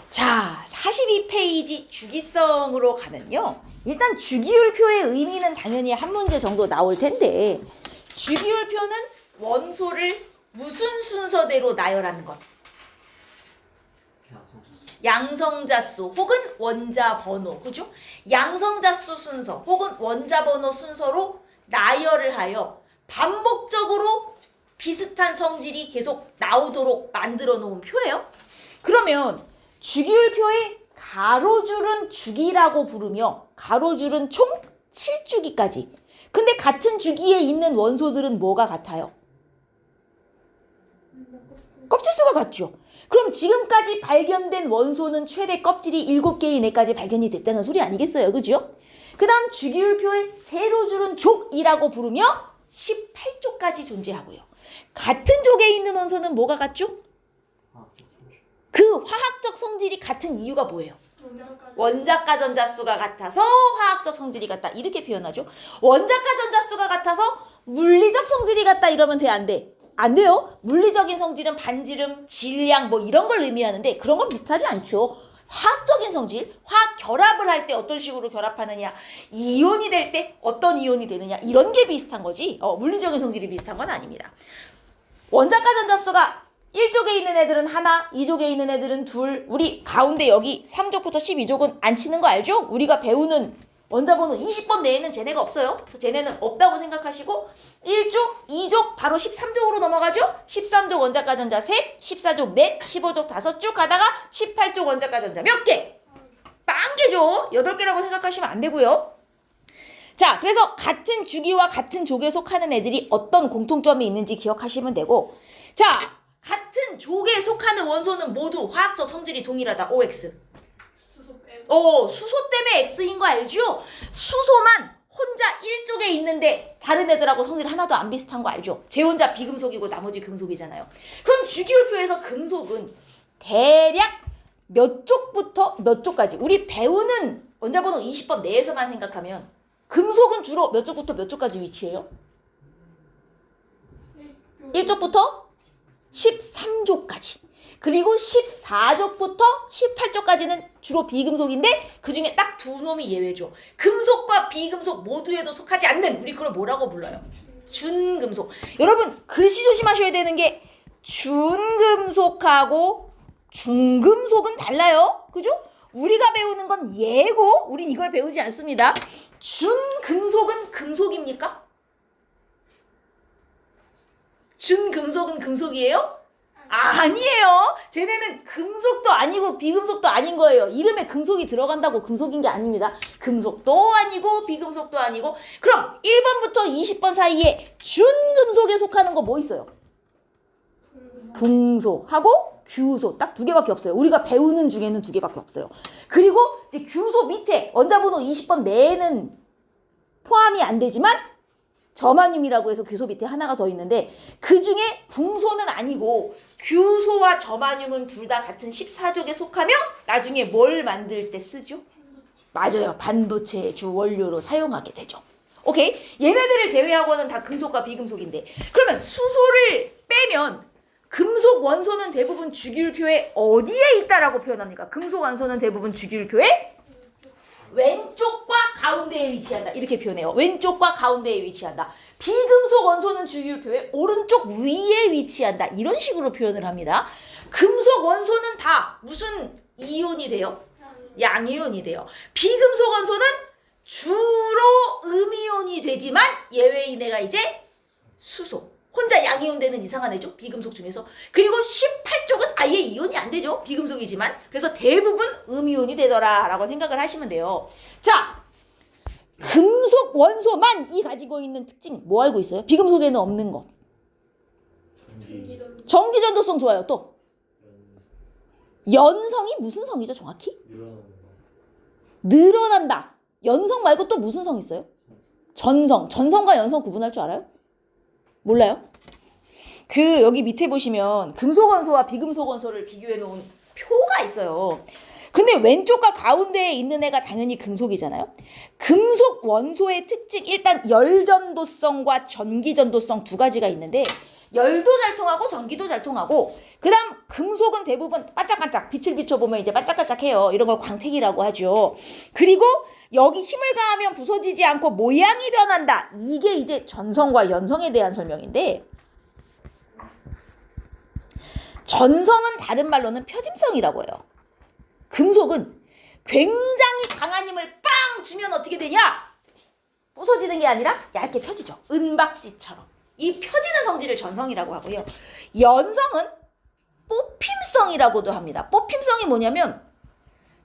자, 42페이지 주기성으로 가면요. 일단 주기율표의 의미는 당연히 한 문제 정도 나올 텐데, 주기율표는 원소를 무슨 순서대로 나열하는 것? 양성자수 혹은 원자 번호, 그죠? 양성자수 순서 혹은 원자 번호 순서로 나열을 하여 반복적으로 비슷한 성질이 계속 나오도록 만들어 놓은 표예요. 그러면 주기율표의 가로줄은 주기라고 부르며 가로줄은 총 7주기까지. 근데 같은 주기에 있는 원소들은 뭐가 같아요? 껍질수가 같죠. 그럼 지금까지 발견된 원소는 최대 껍질이 7개 이내까지 발견이 됐다는 소리 아니겠어요? 그죠? 그 다음 주기율표의 세로줄은 족이라고 부르며 18족까지 존재하고요. 같은 족에 있는 원소는 뭐가 같죠? 그 화학적 성질이 같은 이유가 뭐예요? 원자가 전자수가 같아서 화학적 성질이 같다. 이렇게 표현하죠. 원자가 전자수가 같아서 물리적 성질이 같다 이러면 돼? 안 돼? 안 돼요. 물리적인 성질은 반지름, 질량 뭐 이런 걸 의미하는데 그런 건 비슷하지 않죠. 화학적인 성질, 화학 결합을 할 때 어떤 식으로 결합하느냐, 이온이 될 때 어떤 이온이 되느냐 이런 게 비슷한 거지 물리적인 성질이 비슷한 건 아닙니다. 원자가 전자수가 1족에 있는 애들은 하나, 2족에 있는 애들은 둘, 우리 가운데 여기 3족부터 12족은 안 치는 거 알죠? 우리가 배우는 원자번호 20번 내에는 쟤네가 없어요. 그래서 쟤네는 없다고 생각하시고 1족, 2족, 바로 13족으로 넘어가죠? 13족 원자가 전자 셋, 14족 넷, 15족 5 쭉 가다가 18족 원자가 전자 몇 개? 빵 개죠. 8개라고 생각하시면 안 되고요. 자, 그래서 같은 주기와 같은 족에 속하는 애들이 어떤 공통점이 있는지 기억하시면 되고, 자, 같은 족에 속하는 원소는 모두 화학적 성질이 동일하다. OX. 수소 때문에 X인 거 알죠? 수소만 혼자 1족에 있는데 다른 애들하고 성질이 하나도 안 비슷한 거 알죠? 쟤 혼자 비금속이고 나머지 금속이잖아요. 그럼 주기율표에서 금속은 대략 몇 족부터 몇 족까지, 우리 배우는 원자번호 20번 내에서만 생각하면 금속은 주로 몇 족부터 몇 족까지 위치해요? 1족부터 13족까지. 그리고 14족부터 18족까지는 주로 비금속인데 그 중에 딱 두 놈이 예외죠. 금속과 비금속 모두에도 속하지 않는, 우리 그걸 뭐라고 불러요? 준금속. 여러분 글씨 조심하셔야 되는 게 준금속하고 중금속은 달라요. 그죠? 우리가 배우는 건 예고 우린 이걸 배우지 않습니다. 준금속은 금속입니까? 준금속은 금속이에요? 아니에요. 쟤네는 금속도 아니고 비금속도 아닌 거예요. 이름에 금속이 들어간다고 금속인 게 아닙니다. 금속도 아니고 비금속도 아니고. 그럼 1번부터 20번 사이에 준금속에 속하는 거 뭐 있어요? 붕소하고 규소. 딱 2개밖에 없어요. 우리가 배우는 중에는 2개밖에 없어요. 그리고 이제 규소 밑에 원자번호 20번 내에는 포함이 안 되지만 저마늄이라고 해서 규소 밑에 하나가 더 있는데 그 중에 붕소는 아니고 규소와 저마늄은 둘 다 같은 14족에 속하며 나중에 뭘 만들 때 쓰죠? 맞아요. 반도체의 주 원료로 사용하게 되죠. 오케이? 얘네들을 제외하고는 다 금속과 비금속인데 그러면 수소를 빼면 금속 원소는 대부분 주기율표에 어디에 있다라고 표현합니까? 금속 원소는 대부분 주기율표에 왼쪽과 가운데에 위치한다. 이렇게 표현해요. 왼쪽과 가운데에 위치한다. 비금속 원소는 주기율표의 오른쪽 위에 위치한다. 이런 식으로 표현을 합니다. 금속 원소는 다 무슨 이온이 돼요? 양이온이 돼요. 비금속 원소는 주로 음이온이 되지만 예외인 애가 이제 수소. 혼자 양이온 되는 이상한 애죠. 비금속 중에서. 그리고 18족은 아예 이온이 안 되죠. 비금속이지만. 그래서 대부분 음이온이 되더라라고 생각을 하시면 돼요. 자, 금속 원소만이 가지고 있는 특징 뭐 알고 있어요? 비금속에는 없는 거. 전기전도성 좋아요. 또 연성이 무슨 성이죠 정확히? 늘어난다. 연성 말고 또 무슨 성 있어요? 전성. 전성과 연성 구분할 줄 알아요? 몰라요? 그 여기 밑에 보시면 금속 원소와 비금속 원소를 비교해 놓은 표가 있어요. 근데 왼쪽과 가운데에 있는 애가 당연히 금속이잖아요. 금속 원소의 특징, 일단 열전도성과 전기전도성 두 가지가 있는데 열도 잘 통하고 전기도 잘 통하고 그 다음 금속은 대부분 반짝반짝 빛을 비춰보면 이제 반짝반짝해요. 이런 걸 광택이라고 하죠. 그리고 여기 힘을 가하면 부서지지 않고 모양이 변한다. 이게 이제 전성과 연성에 대한 설명인데 전성은 다른 말로는 표짐성이라고 해요. 금속은 굉장히 강한 힘을 빵 주면 어떻게 되냐? 부서지는 게 아니라 얇게 펴지죠. 은박지처럼. 이 펴지는 성질을 전성이라고 하고요. 연성은 뽑힘성이라고도 합니다. 뽑힘성이 뭐냐면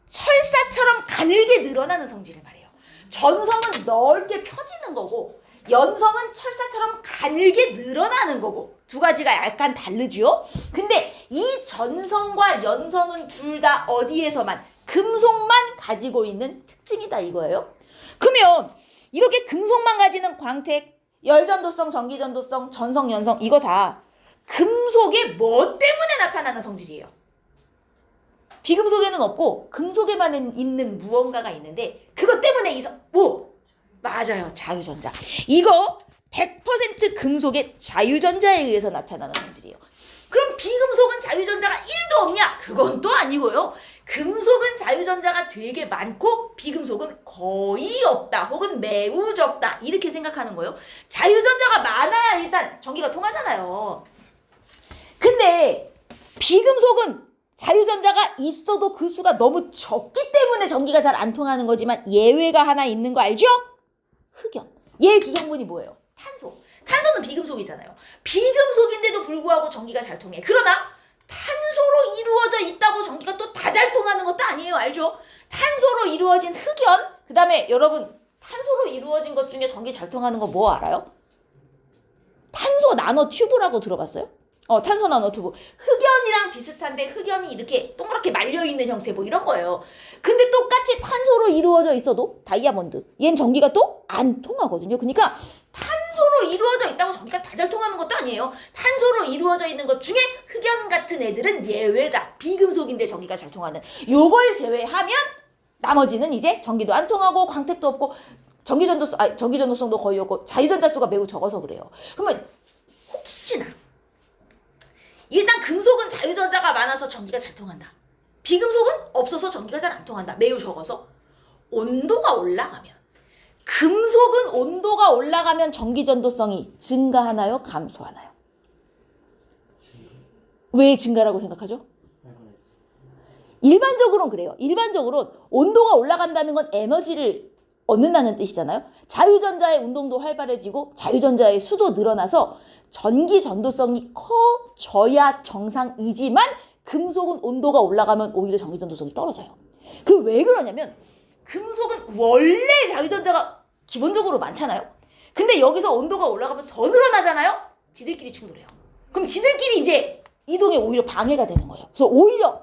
철사처럼 가늘게 늘어나는 성질을 말해요. 전성은 넓게 펴지는 거고 연성은 철사처럼 가늘게 늘어나는 거고 두 가지가 약간 다르지요. 근데 이 전성과 연성은 둘 다 어디에서만 금속만 가지고 있는 특징이다 이거예요. 그러면 이렇게 금속만 가지는 광택, 열전도성, 전기전도성, 전성, 연성 이거 다 금속의 뭐 때문에 나타나는 성질이에요. 비금속에는 없고 금속에만 있는 무언가가 있는데 그것 때문에 맞아요. 자유전자. 이거 100% 금속의 자유전자에 의해서 나타나는 성질이에요. 그럼 비금속은 자유전자가 1도 없냐? 그건 또 아니고요. 금속은 자유전자가 되게 많고 비금속은 거의 없다 혹은 매우 적다 이렇게 생각하는 거예요. 자유전자가 많아야 일단 전기가 통하잖아요. 근데 비금속은 자유전자가 있어도 그 수가 너무 적기 때문에 전기가 잘 안 통하는 거지만 예외가 하나 있는 거 알죠? 흑연. 얘 기성분이 뭐예요? 탄소. 탄소는 비금속이잖아요. 비금속인데도 불구하고 전기가 잘 통해. 그러나 탄소로 이루어져 있다고 전기가 또 다 잘 통하는 것도 아니에요. 알죠? 탄소로 이루어진 흑연. 그 다음에 여러분 탄소로 이루어진 것 중에 전기 잘 통하는 거 뭐 알아요? 탄소 나노 튜브라고 들어봤어요? 탄소 나노 튜브. 흑연이랑 비슷한데 흑연이 이렇게 동그랗게 말려있는 형태 뭐 이런 거예요. 근데 똑같이 탄소로 이루어져 있어도 다이아몬드. 얘는 전기가 또 안 통하거든요. 그러니까 탄소로 이루어져 있다고 전기가 다 잘 통하는 것도 아니에요. 탄소로 이루어져 있는 것 중에 흑연 같은 애들은 예외다. 비금속인데 전기가 잘 통하는. 요걸 제외하면 나머지는 이제 전기도 안 통하고 광택도 없고 전기전도성도 거의 없고 자유전자 수가 매우 적어서 그래요. 그러면 혹시나 일단 금속은 자유전자가 많아서 전기가 잘 통한다. 비금속은 없어서 전기가 잘 안 통한다. 매우 적어서. 온도가 올라가면 금속은 온도가 올라가면 전기전도성이 증가하나요? 감소하나요? 왜 증가라고 생각하죠? 일반적으로는 그래요. 일반적으로 온도가 올라간다는 건 에너지를 얻는다는 뜻이잖아요. 자유전자의 운동도 활발해지고 자유전자의 수도 늘어나서 전기 전도성이 커져야 정상이지만 금속은 온도가 올라가면 오히려 전기 전도성이 떨어져요. 그 왜 그러냐면 금속은 원래 자유전자가 기본적으로 많잖아요. 근데 여기서 온도가 올라가면 더 늘어나잖아요. 지들끼리 충돌해요. 그럼 지들끼리 이제 이동에 오히려 방해가 되는 거예요. 그래서 오히려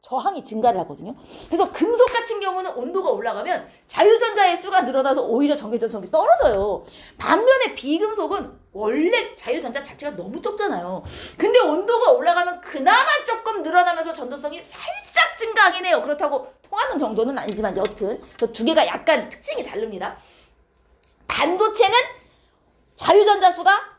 저항이 증가를 하거든요. 그래서 금속 같은 경우는 온도가 올라가면 자유전자의 수가 늘어나서 오히려 전기전도성이 떨어져요. 반면에 비금속은 원래 자유전자 자체가 너무 적잖아요. 근데 온도가 올라가면 그나마 조금 늘어나면서 전도성이 살짝 증가하긴 해요. 그렇다고 통하는 정도는 아니지만 여튼 저 두 개가 약간 특징이 다릅니다. 반도체는 자유전자 수가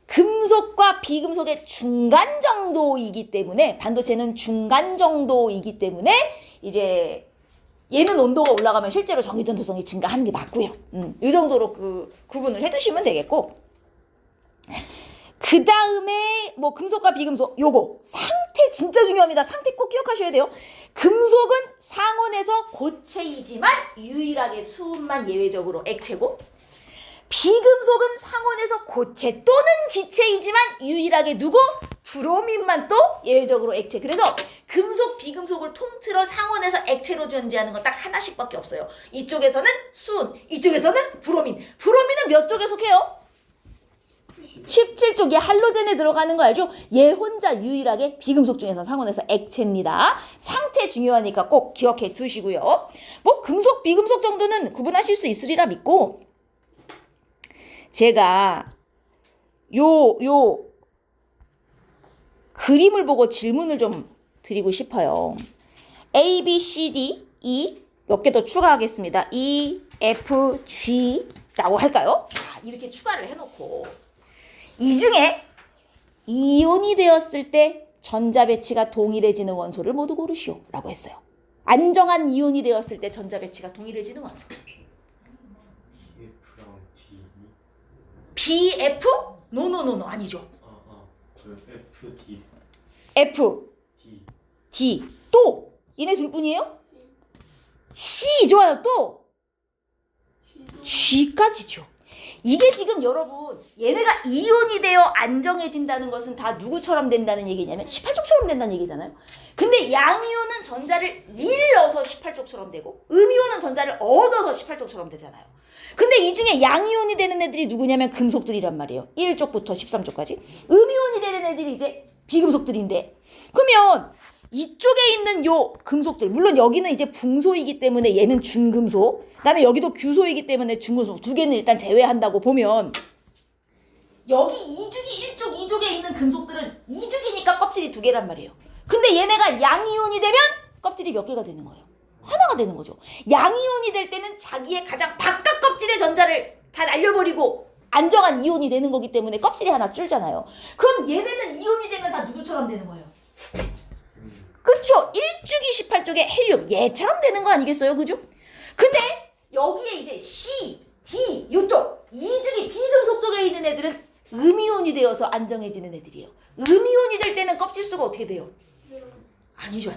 금속과 비금속의 중간 정도이기 때문에 반도체는 중간 정도이기 때문에 이제 얘는 온도가 올라가면 실제로 전기전도성이 증가하는 게 맞고요. 이 정도로 그 구분을 해두시면 되겠고 그 다음에 뭐 금속과 비금속 요거 상태 진짜 중요합니다. 상태 꼭 기억하셔야 돼요. 금속은 상온에서 고체이지만 유일하게 수은만 예외적으로 액체고 비금속은 상온에서 고체 또는 기체이지만 유일하게 누구? 브로민만 또 예외적으로 액체. 그래서 금속, 비금속을 통틀어 상온에서 액체로 존재하는 건 딱 하나씩밖에 없어요. 이쪽에서는 수은, 이쪽에서는 브로민. 브로민은 몇 쪽에 속해요? 17쪽이 할로젠에 들어가는 거 알죠? 얘 혼자 유일하게 비금속 중에서 상온에서 액체입니다. 상태 중요하니까 꼭 기억해 두시고요. 뭐 금속, 비금속 정도는 구분하실 수 있으리라 믿고 제가 요 그림을 보고 질문을 좀 드리고 싶어요. A, B, C, D, E 몇 개 더 추가하겠습니다. E, F, G라고 할까요? 자, 이렇게 추가를 해놓고 이 중에 이온이 되었을 때 전자 배치가 동일해지는 원소를 모두 고르시오 라고 했어요. 안정한 이온이 되었을 때 전자 배치가 동일해지는 원소. BF랑 D. BF? 노노노노 아니죠. FD. F, D. D. 또 얘네 둘 뿐이에요? C 좋아요. 또 G까지죠. 이게 지금 여러분 얘네가 이온이 되어 안정해진다는 것은 다 누구처럼 된다는 얘기냐면 18족처럼 된다는 얘기잖아요. 근데 양이온은 전자를 잃어서 18족처럼 되고 음이온은 전자를 얻어서 18족처럼 되잖아요. 근데 이 중에 양이온이 되는 애들이 누구냐면 금속들이란 말이에요. 1족부터 13족까지. 음이온이 되는 애들이 이제 비금속들인데, 그러면 이쪽에 있는 요 금속들, 물론 여기는 이제 붕소이기 때문에 얘는 준금속, 그다음에 여기도 규소이기 때문에 준금속, 두 개는 일단 제외한다고 보면 여기 2주기 1족 2족에 있는 금속들은 2주기니까 껍질이 두 개란 말이에요. 근데 얘네가 양이온이 되면 껍질이 몇 개가 되는 거예요? 하나가 되는 거죠. 양이온이 될 때는 자기의 가장 바깥 껍질의 전자를 다 날려버리고 안정한 이온이 되는 거기 때문에 껍질이 하나 줄잖아요. 그럼 얘네는 이온이 되면 다 누구처럼 되는 거예요? 그쵸? 1주기 18쪽에 헬륨 얘처럼 되는 거 아니겠어요? 그죠? 근데 여기에 이제 C, D 요쪽 2주기 비금속 쪽에 있는 애들은 음이온이 되어서 안정해지는 애들이에요. 음이온이 될 때는 껍질수가 어떻게 돼요? 아니죠.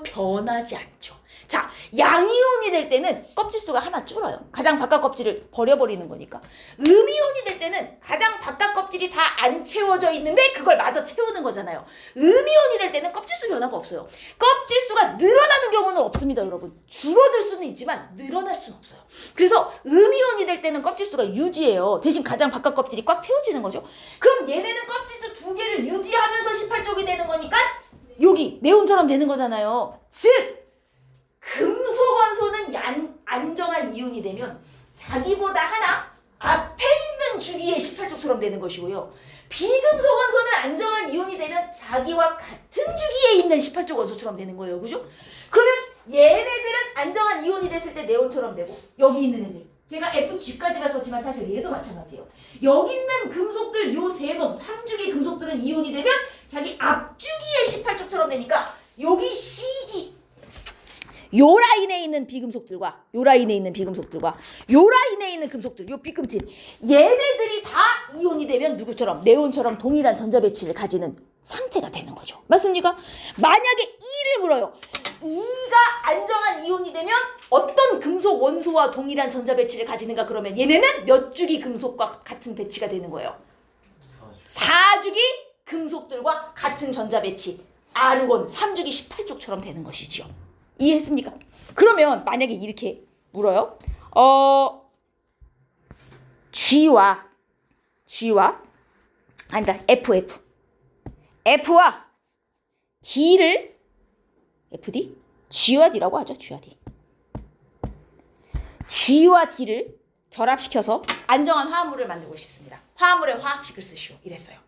변하지 않죠. 자, 양이온이 될 때는 껍질수가 하나 줄어요. 가장 바깥 껍질을 버려버리는 거니까. 음이온이 될 때는 가장 바깥 껍질이 다 안 채워져 있는데 그걸 마저 채우는 거잖아요. 음이온이 될 때는 껍질수 변화가 없어요. 껍질수가 늘어나는 경우는 없습니다, 여러분. 줄어들 수는 있지만 늘어날 수는 없어요. 그래서 음이온이 될 때는 껍질수가 유지해요. 대신 가장 바깥 껍질이 꽉 채워지는 거죠. 그럼 얘네는 껍질수 두 개를 유지하면서 18쪽이 되는 거니까 여기 네온처럼 되는 거잖아요. 즉 금속 원소는 안정한 이온이 되면 자기보다 하나 앞에 있는 주기의 18족처럼 되는 것이고요. 비금속 원소는 안정한 이온이 되면 자기와 같은 주기에 있는 18족 원소처럼 되는 거예요. 그죠? 그러면 얘네들은 안정한 이온이 됐을 때 네온처럼 되고, 여기 있는 애들 제가 FG까지만 썼지만 사실 얘도 마찬가지예요. 여기 있는 금속들 요 세 놈 3주기 금속들은 이온이 되면 자기 앞주기의 18족처럼 되니까 여기 CD 요 라인에 있는 비금속들과 요 라인에 있는 비금속들과 요 라인에 있는 금속들, 요 B금친 얘네들이 다 이온이 되면 누구처럼? 네온처럼 동일한 전자 배치를 가지는 상태가 되는 거죠. 맞습니까? 만약에 E를 물어요. E가 안정한 이온이 되면 어떤 금속 원소와 동일한 전자 배치를 가지는가? 그러면 얘네는 몇 주기 금속과 같은 배치가 되는 거예요? 4주기 금속들과 같은 전자 배치. 아르곤 3주기 18족처럼 되는 것이지요. 이해했습니까? 그러면 만약에 이렇게 물어요. G와 아니다. F와 D를 FD? G와 D라고 하죠. G와 D. G와 D를 결합시켜서 안정한 화합물을 만들고 싶습니다. 화합물의 화학식을 쓰시오. 이랬어요.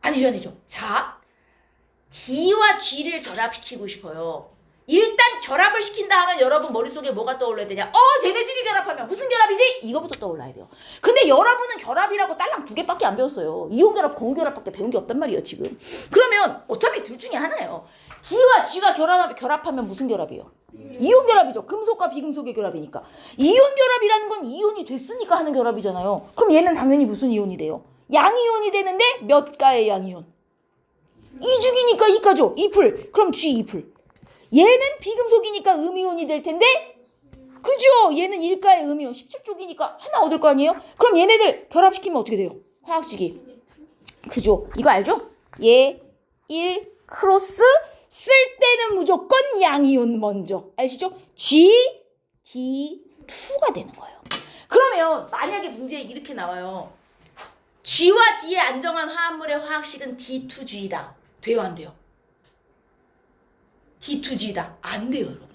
아니죠. 자, D와 G를 결합시키고 싶어요. 일단 결합을 시킨다 하면 여러분 머릿속에 뭐가 떠올라야 되냐? 쟤네들이 결합하면 무슨 결합이지? 이거부터 떠올라야 돼요. 근데 여러분은 결합이라고 딸랑 두 개밖에 안 배웠어요. 이온 결합, 공유 결합밖에 배운 게 없단 말이에요, 지금. 그러면 어차피 둘 중에 하나예요. D와 G가 결합하면 무슨 결합이에요? 이온 결합이죠. 금속과 비금속의 결합이니까. 이온 결합이라는 건 이온이 됐으니까 하는 결합이잖아요. 그럼 얘는 당연히 무슨 이온이 돼요? 양이온이 되는데 몇 가의 양이온? 2주기니까 2가죠. 2풀. 그럼 G 2풀. 얘는 비금속이니까 음이온이 될 텐데, 그죠? 얘는 1가의 음이온 17쪽이니까 하나 얻을 거 아니에요? 그럼 얘네들 결합시키면 어떻게 돼요? 화학식이. 그죠? 이거 알죠? 얘 1 크로스 쓸 때는 무조건 양이온 먼저. 아시죠? G, D, 2가 되는 거예요. 그러면 만약에 문제에 이렇게 나와요. G와 D의 안정한 화합물의 화학식은 D2G이다. 돼요, 안 돼요? D2G다. 안 돼요, 여러분.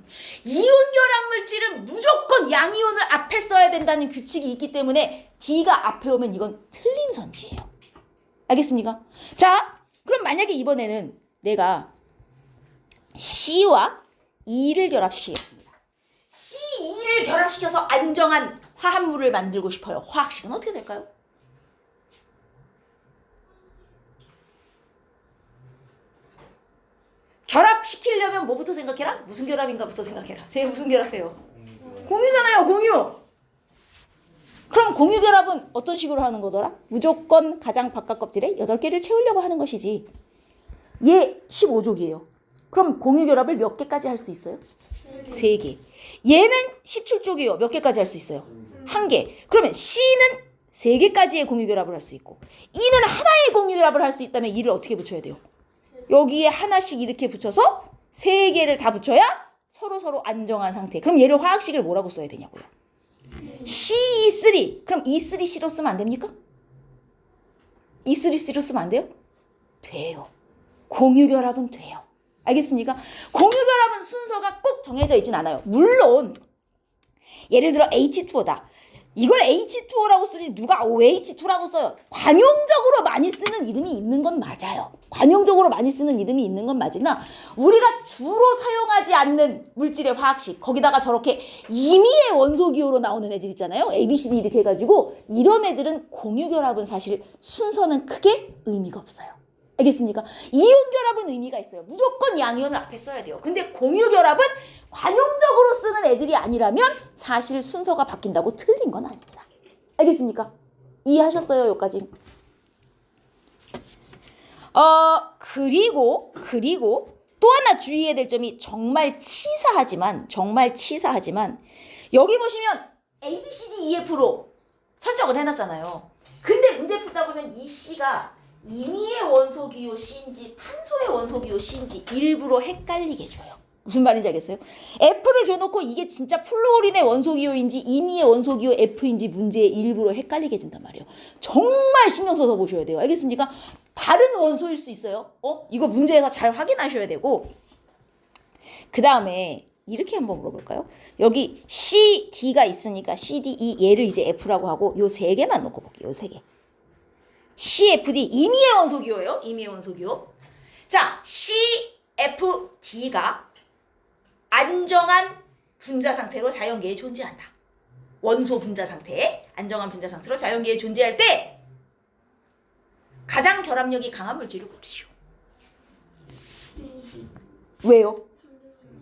이온 결합 물질은 무조건 양이온을 앞에 써야 된다는 규칙이 있기 때문에 D가 앞에 오면 이건 틀린 선지예요. 알겠습니까? 자, 그럼 만약에 이번에는 내가 C와 E를 결합시키겠습니다. C, E를 결합시켜서 안정한 화합물을 만들고 싶어요. 화학식은 어떻게 될까요? 결합시키려면 뭐부터 생각해라? 무슨 결합인가부터 생각해라. 쟤 무슨 결합이에요? 공유잖아요, 공유. 그럼 공유 결합은 어떤 식으로 하는 거더라? 무조건 가장 바깥 껍질에 8개를 채우려고 하는 것이지. 얘 15족이에요. 그럼 공유 결합을 몇 개까지 할 수 있어요? 3개. 얘는 17족이에요. 몇 개까지 할 수 있어요? 1개. 그러면 C는 3개까지의 공유 결합을 할 수 있고 E는 하나의 공유 결합을 할 수 있다면 E를 어떻게 붙여야 돼요? 여기에 하나씩 이렇게 붙여서 3개를 다 붙여야 서로 안정한 상태. 그럼 얘를 화학식을 뭐라고 써야 되냐고요? C23. 그럼 E3C로 쓰면 안 됩니까? E3C로 쓰면 안 돼요? 돼요. 공유결합은 돼요. 알겠습니까? 공유결합은 순서가 꼭 정해져 있진 않아요. 물론 예를 들어 H2O다. 이걸 H2O라고 쓰지 누가 OH2라고 써요. 관용적으로 많이 쓰는 이름이 있는 건 맞아요. 관용적으로 많이 쓰는 이름이 있는 건 맞으나 우리가 주로 사용하지 않는 물질의 화학식 거기다가 저렇게 임의의 원소기호로 나오는 애들 있잖아요. ABCD 이렇게 해가지고 이런 애들은 공유결합은 사실 순서는 크게 의미가 없어요. 알겠습니까? 이온결합은 의미가 있어요. 무조건 양이온을 앞에 써야 돼요. 근데 공유결합은 관용적으로 쓰는 애들이 아니라면 사실 순서가 바뀐다고 틀린 건 아닙니다. 알겠습니까? 이해하셨어요? 여기까지. 그리고 또 하나 주의해야 될 점이 정말 치사하지만 여기 보시면 A, B, C, D, E, F로 설정을 해놨잖아요. 근데 문제 풀다 보면 이 C가 임의의 원소기호 C인지 탄소의 원소기호 C인지 일부러 헷갈리게 해줘요. 무슨 말인지 알겠어요? F를 줘놓고 이게 진짜 플루오린의 원소기호인지 임의의 원소기호 F인지 문제에 일부러 헷갈리게 해준단 말이에요. 정말 신경 써서 보셔야 돼요. 알겠습니까? 다른 원소일 수 있어요. 이거 문제에서 잘 확인하셔야 되고 그 다음에 이렇게 한번 물어볼까요? 여기 C, D가 있으니까 C, D, E 얘를 이제 F라고 하고 요 3개만 놓고 볼게요. 요 3개. CFD 임의의 원소기호예요. 임의의 원소기호. 자, CFD가 안정한 분자 상태로 자연계에 존재한다. 원소 분자 상태에 안정한 분자 상태로 자연계에 존재할 때 가장 결합력이 강한 물질을 고르시오. 왜요?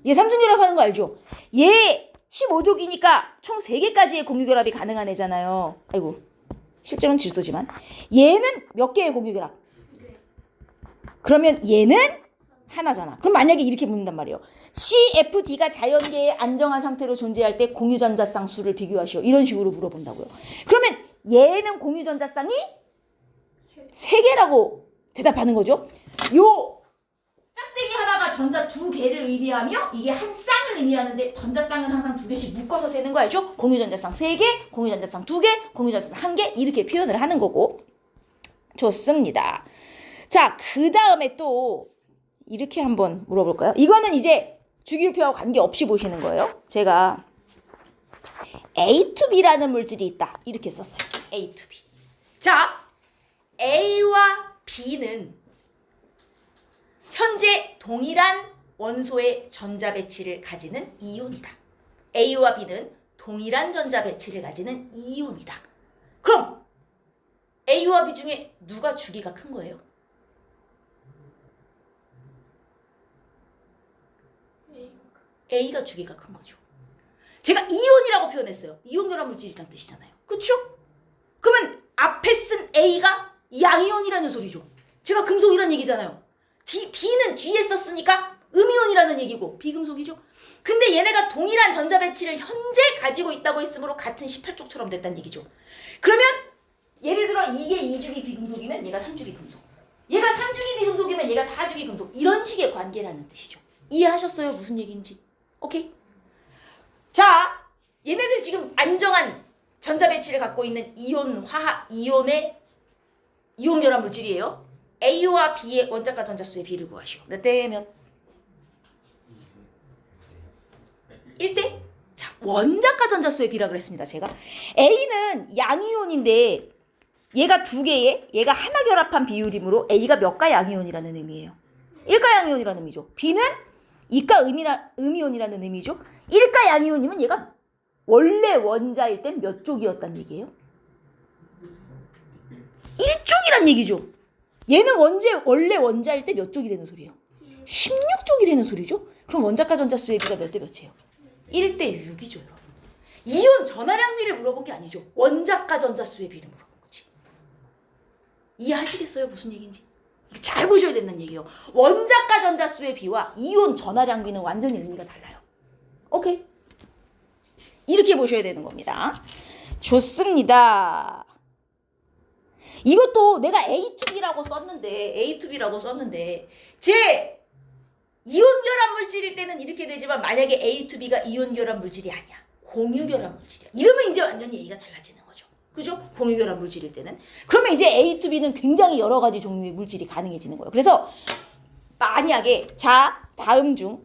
얘 삼중결합하는 거 알죠? 얘 15족이니까 총 3개까지의 공유결합이 가능한 애잖아요. 아이고. 실제로는 질소지만 얘는 몇 개의 공유결합? 그러면 얘는 하나잖아. 그럼 만약에 이렇게 묻는단 말이에요. CFD가 자연계의 안정한 상태로 존재할 때 공유전자쌍 수를 비교하시오. 이런 식으로 물어본다고요. 그러면 얘는 공유전자쌍이 3개라고 대답하는 거죠. 요 짝대기 하나가 전자 2개를 의미하며 이게 한 쌍을 의미하는데 전자쌍은 항상 2개씩 묶어서 세는 거 알죠? 공유전자쌍 3개, 공유전자쌍 2개, 공유전자쌍 1개 이렇게 표현을 하는 거고. 좋습니다. 자, 그 다음에 또 이렇게 한번 물어볼까요? 이거는 이제 주기율표하고 관계없이 보시는 거예요. 제가 A2B라는 물질이 있다. 이렇게 썼어요. A2B. 자, A와 B는 현재 동일한 원소의 전자 배치를 가지는 이온이다. A와 B는 동일한 전자 배치를 가지는 이온이다. 그럼 A와 B 중에 누가 주기가 큰 거예요? A가 주기가 큰 거죠. 제가 이온이라고 표현했어요. 이온 결합 물질이란 뜻이잖아요. 그렇죠? 그러면 앞에 쓴 A가 양이온이라는 소리죠. 제가 금속이란 얘기잖아요. B는 뒤에 썼으니까 음이온이라는 얘기고 비금속이죠. 근데 얘네가 동일한 전자 배치를 현재 가지고 있다고 했으므로 같은 18족처럼 됐다는 얘기죠. 그러면 예를 들어 이게 2주기 비금속이면 얘가 3주기 금속. 얘가 3주기 비금속이면 얘가 4주기 금속. 이런 식의 관계라는 뜻이죠. 이해하셨어요? 무슨 얘기인지. 오케이? 자, 얘네들 지금 안정한 전자 배치를 갖고 있는 이온의 이온 결합 물질이에요. A와 B의 원자과 전자수의 비를 구하시오. 몇 대 몇? 1대? 자, 원자과 전자수의 비라 그랬습니다. 제가 A는 양이온인데 얘가 2개에 얘가 하나 결합한 비율이므로 A가 몇가 양이온이라는 의미예요. 1가 양이온이라는 의미죠. B는 2가 음이온이라는 의미죠. 1가 양이온이면 얘가 원래 원자일 땐 몇 족이었단 얘기예요? 1족이란 얘기죠. 얘는 원래 원자일 때 몇 족이 되는 소리예요? 16쪽이라는 소리죠? 그럼 원자과 전자 수의 비가 몇 대 몇이에요? 1대 6이죠, 여러분. 이온 전하량비를 물어본 게 아니죠. 원자과 전자 수의 비를 물어본 거지. 이해하시겠어요? 무슨 얘기인지? 잘 보셔야 된다는 얘기예요. 원자과 전자 수의 비와 이온 전하량비는 완전히 의미가 달라요. 오케이? 이렇게 보셔야 되는 겁니다. 좋습니다. 이것도 내가 A2B라고 썼는데 제 이온결합 물질일 때는 이렇게 되지만 만약에 A2B가 이온결합 물질이 아니야. 공유결합 물질이야. 이러면 이제 완전히 얘기가 달라지는 거죠. 그죠? 공유결합 물질일 때는. 그러면 이제 A2B는 굉장히 여러 가지 종류의 물질이 가능해지는 거예요. 그래서 만약에 자 다음 중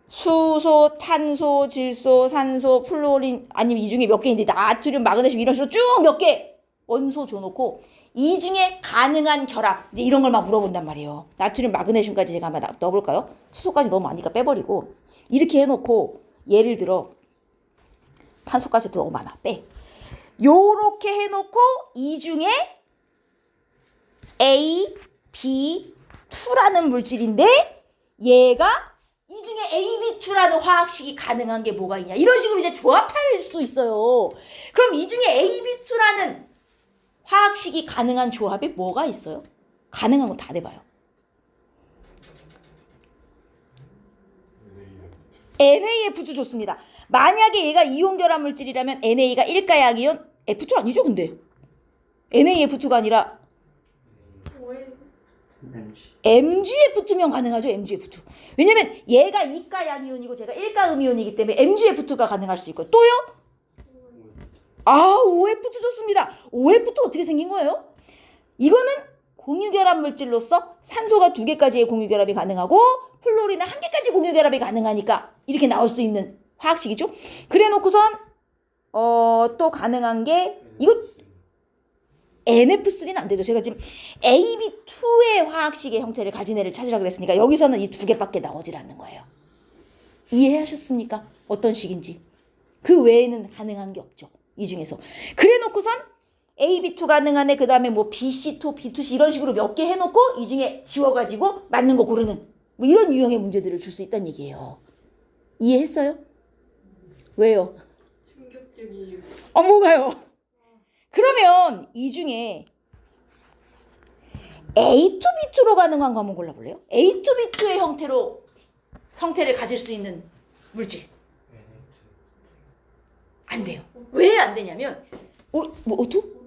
수소, 탄소, 질소, 산소, 플로린 아니면 이 중에 몇 개인데 나트륨, 마그네슘 이런 식으로 쭉 몇 개 원소 줘놓고 이 중에 가능한 결합 이제 이런 걸 막 물어본단 말이에요. 나트륨, 마그네슘까지 제가 한번 넣어볼까요? 수소까지 너무 많으니까 빼버리고 이렇게 해놓고 예를 들어 탄소까지도 너무 많아 빼. 요렇게 해놓고 이 중에 A, B, 2라는 물질인데 얘가 이 중에 AB2라는 화학식이 가능한 게 뭐가 있냐. 이런 식으로 이제 조합할 수 있어요. 그럼 이 중에 AB2라는 화학식이 가능한 조합이 뭐가 있어요? 가능한 거 다 내봐요. NaF2 좋습니다. 만약에 얘가 이온결합 물질이라면 NA가 1가 약이온 F2 아니죠 근데? NaF2가 아니라 MgF2면 가능하죠. MgF2. 왜냐면 얘가 2가 양이온이고 제가 1가 음이온이기 때문에 MgF2가 가능할 수 있고 또요? OF2 좋습니다. OF2 어떻게 생긴 거예요? 이거는 공유결합 물질로서 산소가 2개까지의 공유결합이 가능하고 플로린은 1개까지 공유결합이 가능하니까 이렇게 나올 수 있는 화학식이죠. 그래 놓고선 또 가능한 게 이거 NF3는 안 되죠. 제가 지금 AB2의 화학식의 형태를 가진 애를 찾으라 그랬으니까 여기서는 이 2개밖에 나오질 않는 거예요. 이해하셨습니까? 어떤 식인지. 그 외에는 가능한 게 없죠. 이 중에서. 그래 놓고선 AB2 가능한 애, 그 다음에 뭐 BC2, B2C 이런 식으로 몇 개 해놓고 이 중에 지워가지고 맞는 거 고르는 뭐 이런 유형의 문제들을 줄 수 있다는 얘기예요. 이해했어요? 왜요? 충격적이에요. 뭐가요? 그러면 이 중에 A2B2로 가능한 거 한번 골라볼래요? A2B2의 형태를 가질 수 있는 물질. 안 돼요. 왜 안 되냐면 O2?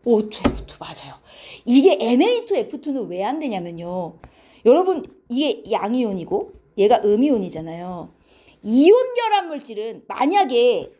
O2F2 맞아요. 이게 Na2F2는 왜 안 되냐면요. 여러분 이게 양이온이고 얘가 음이온이잖아요. 이온 결합 물질은 만약에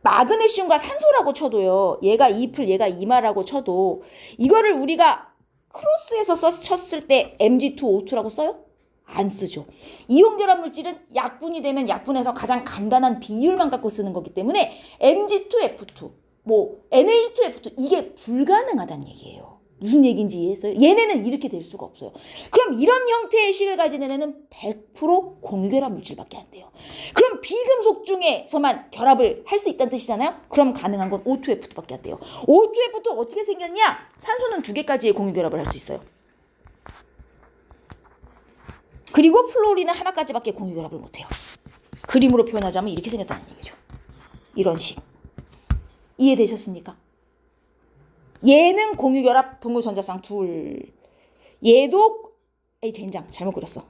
마그네슘과 산소라고 쳐도요. 얘가 2풀 얘가 2마라고 쳐도 이거를 우리가 크로스해서 쳤을 때 Mg2O2라고 써요? 안 쓰죠. 이온 결합 물질은 약분이 되면 약분해서 가장 간단한 비율만 갖고 쓰는 거기 때문에 Mg2F2, 뭐 Na2F2 이게 불가능하다는 얘기예요. 무슨 얘기인지 이해했어요? 얘네는 이렇게 될 수가 없어요. 그럼 이런 형태의 식을 가진 애는 100% 공유결합 물질밖에 안 돼요. 그럼 비금속 중에서만 결합을 할 수 있다는 뜻이잖아요. 그럼 가능한 건 O2F2밖에 안 돼요. O2F2 어떻게 생겼냐? 산소는 2개까지의 공유결합을 할 수 있어요. 그리고 플로린은 하나까지밖에 공유결합을 못해요. 그림으로 표현하자면 이렇게 생겼다는 얘기죠. 이런 식. 이해되셨습니까? 얘는 공유결합 동물전자쌍 둘. 얘도 젠장 잘못 그렸어.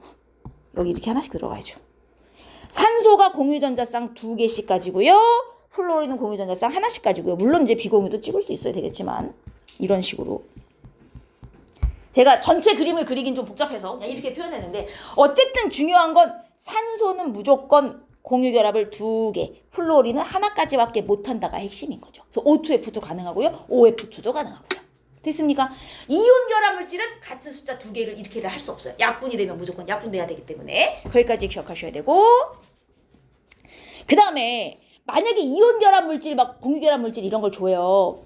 여기 이렇게 하나씩 들어가야죠. 산소가 공유전자쌍 2개씩 가지고요. 플로린은 공유전자쌍 하나씩 가지고요. 물론 이제 비공유도 찍을 수 있어야 되겠지만 이런 식으로. 제가 전체 그림을 그리긴 좀 복잡해서 그냥 이렇게 표현했는데 어쨌든 중요한 건 산소는 무조건 공유결합을 2개, 플로린은 하나까지밖에 못한다가 핵심인 거죠. 그래서 O2F2 가능하고요. OF2도 가능하고요. 됐습니까? 이온 결합 물질은 같은 숫자 2개를 이렇게를 할 수 없어요. 약분이 되면 무조건 약분돼야 되기 때문에 거기까지 기억하셔야 되고 그 다음에 만약에 이온 결합 물질 막 공유결합 물질 이런 걸 줘요.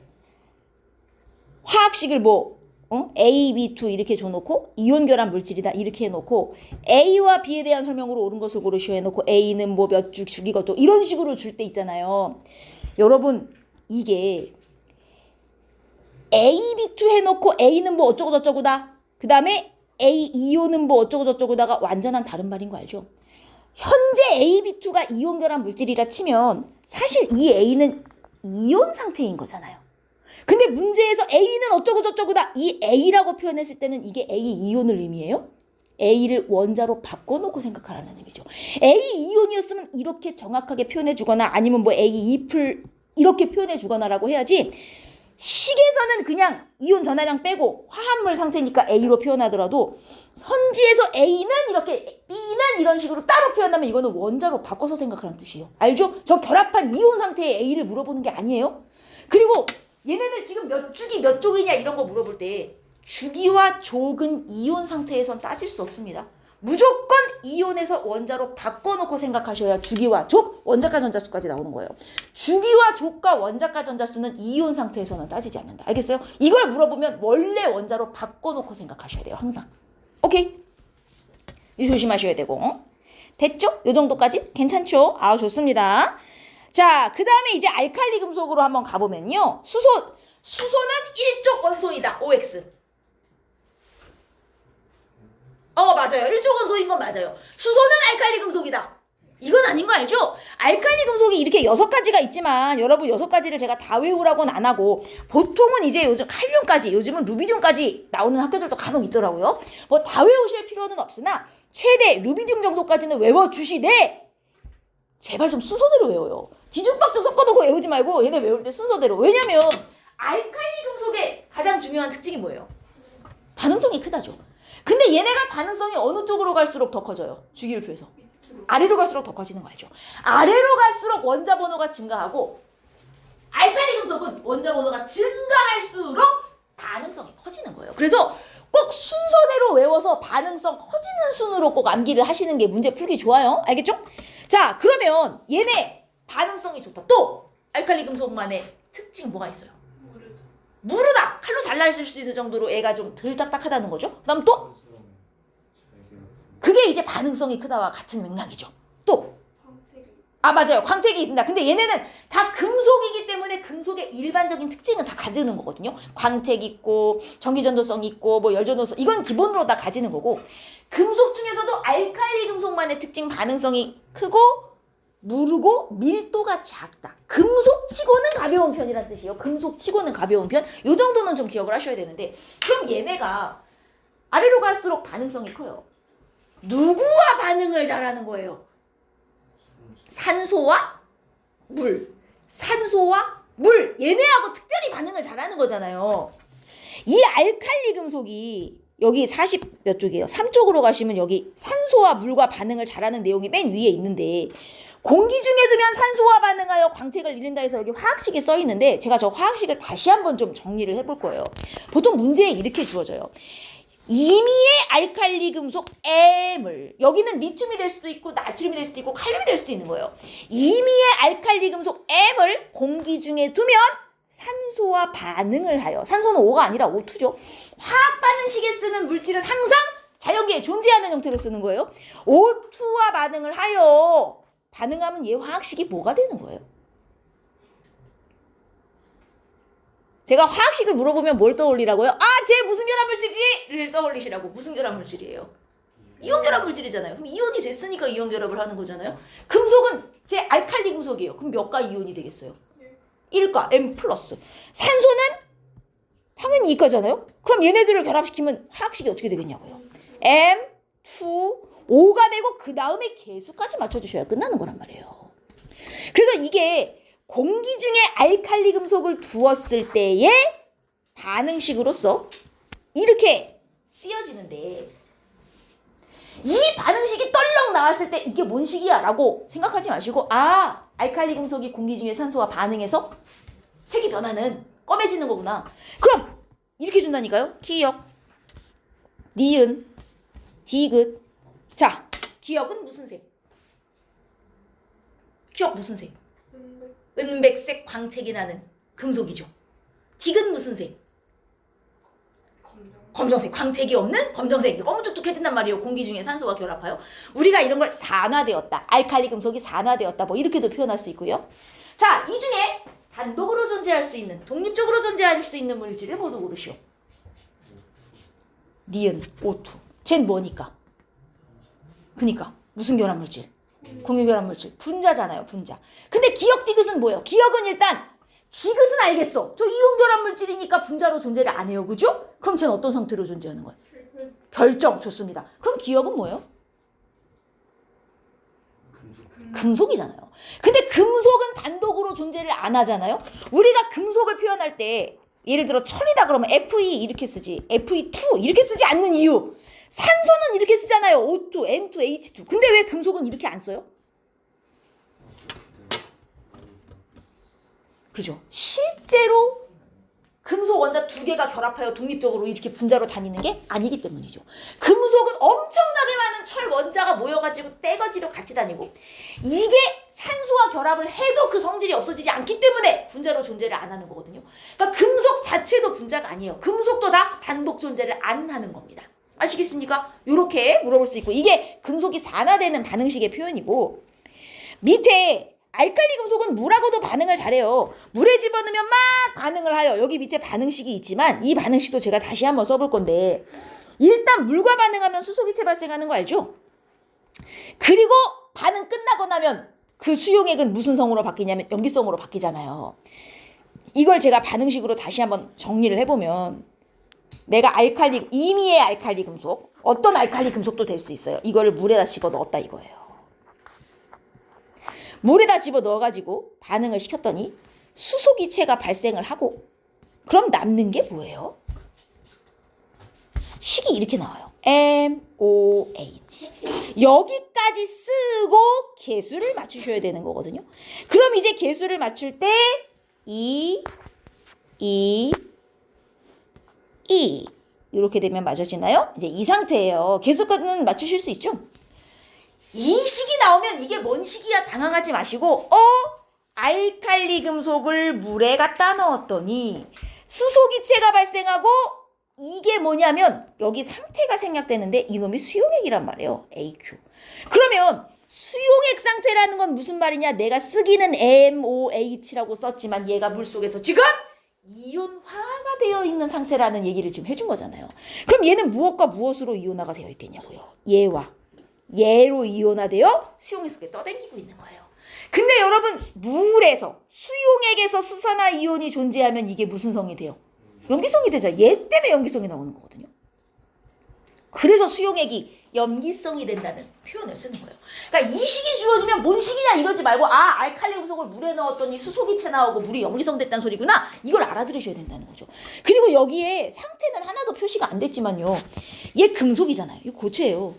화학식을 A, B2 이렇게 줘놓고 이온 결합 물질이다 이렇게 해놓고 A와 B에 대한 설명으로 옳은 것을 고르시오 해놓고 A는 뭐 몇 주 주기것도 이런 식으로 줄 때 있잖아요. 여러분 이게 A, B2 해놓고 A는 뭐 어쩌고 저쩌고다. 그 다음에 A 이온은 뭐 어쩌고 저쩌고다가 완전한 다른 말인 거 알죠? 현재 AB2가 이온 결합 물질이라 치면 사실 이 A는 이온 상태인 거잖아요. 근데 문제에서 A는 어쩌고 저쩌고다 이 A라고 표현했을 때는 이게 A 이온을 의미해요? A를 원자로 바꿔놓고 생각하라는 의미죠. A 이온이었으면 이렇게 정확하게 표현해 주거나 아니면 뭐 A 잎을 이렇게 표현해 주거나라고 해야지 식에서는 그냥 이온 전하량 빼고 화합물 상태니까 A로 표현하더라도 선지에서 A는 이렇게 B는 이런 식으로 따로 표현하면 이거는 원자로 바꿔서 생각하는 뜻이에요. 알죠? 저 결합한 이온 상태의 A를 물어보는 게 아니에요. 그리고 얘네들 지금 몇 주기 몇 족이냐 이런 거 물어볼 때 주기와 족은 이온 상태에선 따질 수 없습니다. 무조건 이온에서 원자로 바꿔놓고 생각하셔야 주기와 족, 원자가 전자수까지 나오는 거예요. 주기와 족과 원자가 전자수는 이온 상태에서는 따지지 않는다. 알겠어요? 이걸 물어보면 원래 원자로 바꿔놓고 생각하셔야 돼요. 항상. 오케이? 이 조심하셔야 되고. 됐죠? 요 정도까지? 괜찮죠? 아, 좋습니다. 자, 그 다음에 이제 알칼리 금속으로 한번 가보면요. 수소는 일족 원소이다. OX. 맞아요. 일족 원소인 건 맞아요. 수소는 알칼리 금속이다. 이건 아닌 거 알죠? 알칼리 금속이 이렇게 6가지가 있지만 여러분 6가지를 제가 다 외우라고는 안 하고 보통은 이제 요즘 칼륨까지 요즘은 루비듐까지 나오는 학교들도 간혹 있더라고요. 뭐 다 외우실 필요는 없으나 최대 루비듐 정도까지는 외워주시되 제발 좀 순서대로 외워요. 뒤죽박죽 섞어놓고 외우지 말고 얘네 외울 때 순서대로. 왜냐면 알칼리 금속의 가장 중요한 특징이 뭐예요? 반응성이 크다죠. 근데 얘네가 반응성이 어느 쪽으로 갈수록 더 커져요? 주기율표에서. 아래로 갈수록 더 커지는 거 알죠? 아래로 갈수록 원자 번호가 증가하고 알칼리 금속은 원자 번호가 증가할수록 반응성이 커지는 거예요. 그래서 꼭 순서대로 외워서 반응성 커지는 순으로 꼭 암기를 하시는 게 문제 풀기 좋아요. 알겠죠? 자, 그러면 얘네 반응성이 좋다. 또 알칼리 금속만의 특징 뭐가 있어요? 무르다. 칼로 잘라줄 수 있는 정도로 애가 좀 덜 딱딱하다는 거죠. 그 다음 또 그게 이제 반응성이 크다와 같은 맥락이죠. 또 맞아요. 광택이 있다. 근데 얘네는 다 금속이기 때문에 금속의 일반적인 특징은 다 가지는 거거든요. 광택 있고 전기전도성 있고 뭐 열전도성 이건 기본으로 다 가지는 거고 금속 중에서도 알칼리 금속만의 특징 반응성이 크고 무르고 밀도가 작다. 금속치고는 가벼운 편이란 뜻이에요. 금속치고는 가벼운 편. 요 정도는 좀 기억을 하셔야 되는데 그럼 얘네가 아래로 갈수록 반응성이 커요. 누구와 반응을 잘하는 거예요? 산소와 물. 산소와 물. 얘네하고 특별히 반응을 잘하는 거잖아요. 이 알칼리 금속이 여기 40 몇 쪽이에요. 3쪽으로 가시면 여기 산소와 물과 반응을 잘하는 내용이 맨 위에 있는데 공기 중에 두면 산소와 반응하여 광택을 잃는다 해서 여기 화학식이 써 있는데 제가 저 화학식을 다시 한번 좀 정리를 해볼 거예요. 보통 문제에 이렇게 주어져요. 임의의 알칼리 금속 M을 여기는 리튬이 될 수도 있고 나트륨이 될 수도 있고 칼륨이 될 수도 있는 거예요. 임의의 알칼리 금속 M을 공기 중에 두면 산소와 반응을 하여 산소는 O가 아니라 O2죠. 화학 반응식에 쓰는 물질은 항상 자연계에 존재하는 형태로 쓰는 거예요. O2와 반응을 하여 반응하면 얘 화학식이 뭐가 되는 거예요? 제가 화학식을 물어보면 뭘 떠올리라고요? 쟤 무슨 결합물질이지?를 떠올리시라고. 무슨 결합물질이에요? 이온 결합물질이잖아요. 그럼 이온이 됐으니까 이온 결합을 하는 거잖아요. 금속은 제 알칼리 금속이에요. 그럼 몇 가 이온이 되겠어요? 1가 M 플러스. 산소는 당연히 2가잖아요. 그럼 얘네들을 결합시키면 화학식이 어떻게 되겠냐고요? M, 2, 5가 되고 그 다음에 개수까지 맞춰주셔야 끝나는 거란 말이에요. 그래서 이게 공기 중에 알칼리 금속을 두었을 때의 반응식으로서 이렇게 쓰여지는데 이 반응식이 떨렁 나왔을 때 이게 뭔 식이야 라고 생각하지 마시고 알칼리 금속이 공기 중에 산소와 반응해서 색이 변하는 검해지는 거구나. 그럼 이렇게 준다니까요. 기역, 니은, 디귿. 자, 기역은 무슨 색? 기역 무슨 색? 은백색 광택이 나는 금속이죠. 디귿 무슨 색? 검정색. 광택이 없는 검정색. 검은쭉쭉해진단 말이에요. 공기 중에 산소와 결합하여. 우리가 이런 걸 산화되었다. 알칼리 금속이 산화되었다. 뭐 이렇게도 표현할 수 있고요. 자, 이 중에 단독으로 존재할 수 있는, 독립적으로 존재할 수 있는 물질을 모두 고르시오. 니은, O2. 쟨 뭐니까? 그니까 무슨 결합물질? 공유결합물질. 분자잖아요. 분자. 근데 기역 디귿은 뭐예요? 기역은 일단 디귿은 알겠어. 저 이온결합물질이니까 분자로 존재를 안 해요. 그죠? 그럼 쟤는 어떤 상태로 존재하는 거예요? 결정. 좋습니다. 그럼 기역은 뭐예요? 금속이잖아요. 근데 금속은 단독으로 존재를 안 하잖아요. 우리가 금속을 표현할 때 예를 들어 철이다 그러면 Fe 이렇게 쓰지. Fe2 이렇게 쓰지 않는 이유. 산소는 이렇게 쓰잖아요. O2, N2, H2. 근데 왜 금속은 이렇게 안 써요? 그죠? 실제로 금속 원자 두 개가 결합하여 독립적으로 이렇게 분자로 다니는 게 아니기 때문이죠. 금속은 엄청나게 많은 철 원자가 모여가지고 떼거지로 같이 다니고 이게 산소와 결합을 해도 그 성질이 없어지지 않기 때문에 분자로 존재를 안 하는 거거든요. 그러니까 금속 자체도 분자가 아니에요. 금속도 다 단독 존재를 안 하는 겁니다. 아시겠습니까? 이렇게 물어볼 수 있고 이게 금속이 산화되는 반응식의 표현이고 밑에 알칼리 금속은 물하고도 반응을 잘해요. 물에 집어넣으면 막 반응을 하여 여기 밑에 반응식이 있지만 이 반응식도 제가 다시 한번 써볼 건데 일단 물과 반응하면 수소기체 발생하는 거 알죠? 그리고 반응 끝나고 나면 그 수용액은 무슨 성으로 바뀌냐면 염기성으로 바뀌잖아요. 이걸 제가 반응식으로 다시 한번 정리를 해보면 내가 알칼리 임의의 알칼리 금속 어떤 알칼리 금속도 될 수 있어요. 이거를 물에다 집어 넣었다 이거예요. 물에다 집어 넣어가지고 반응을 시켰더니 수소기체가 발생을 하고 그럼 남는 게 뭐예요? 식이 이렇게 나와요. MOH. 여기까지 쓰고 개수를 맞추셔야 되는 거거든요. 그럼 이제 개수를 맞출 때 이렇게 되면 맞아지나요? 이제 이 상태예요. 개수까지는 맞추실 수 있죠? 이 식이 나오면 이게 뭔 식이야 당황하지 마시고 알칼리 금속을 물에 갖다 넣었더니 수소기체가 발생하고 이게 뭐냐면 여기 상태가 생략되는데 이놈이 수용액이란 말이에요. AQ. 그러면 수용액 상태라는 건 무슨 말이냐? 내가 쓰기는 MOH라고 썼지만 얘가 물속에서 지금 이온화가 되어 있는 상태라는 얘기를 지금 해준 거잖아요. 그럼 얘는 무엇과 무엇으로 이온화가 되어 있겠냐고요? 얘로 이온화되어 수용액 속에 떠다니고 있는 거예요. 근데 여러분 물에서 수용액에서 수산화 이온이 존재하면 이게 무슨 성이 돼요? 염기성이 되죠. 얘 때문에 염기성이 나오는 거거든요. 그래서 수용액이 염기성이 된다는 표현을 쓰는 거예요. 그러니까 이 식이 주어지면 뭔 식이냐 이러지 말고 알칼리 금속을 물에 넣었더니 수소기체 나오고 물이 염기성 됐다는 소리구나. 이걸 알아들으셔야 된다는 거죠. 그리고 여기에 상태는 하나도 표시가 안 됐지만요. 얘 금속이잖아요. 이거 고체예요.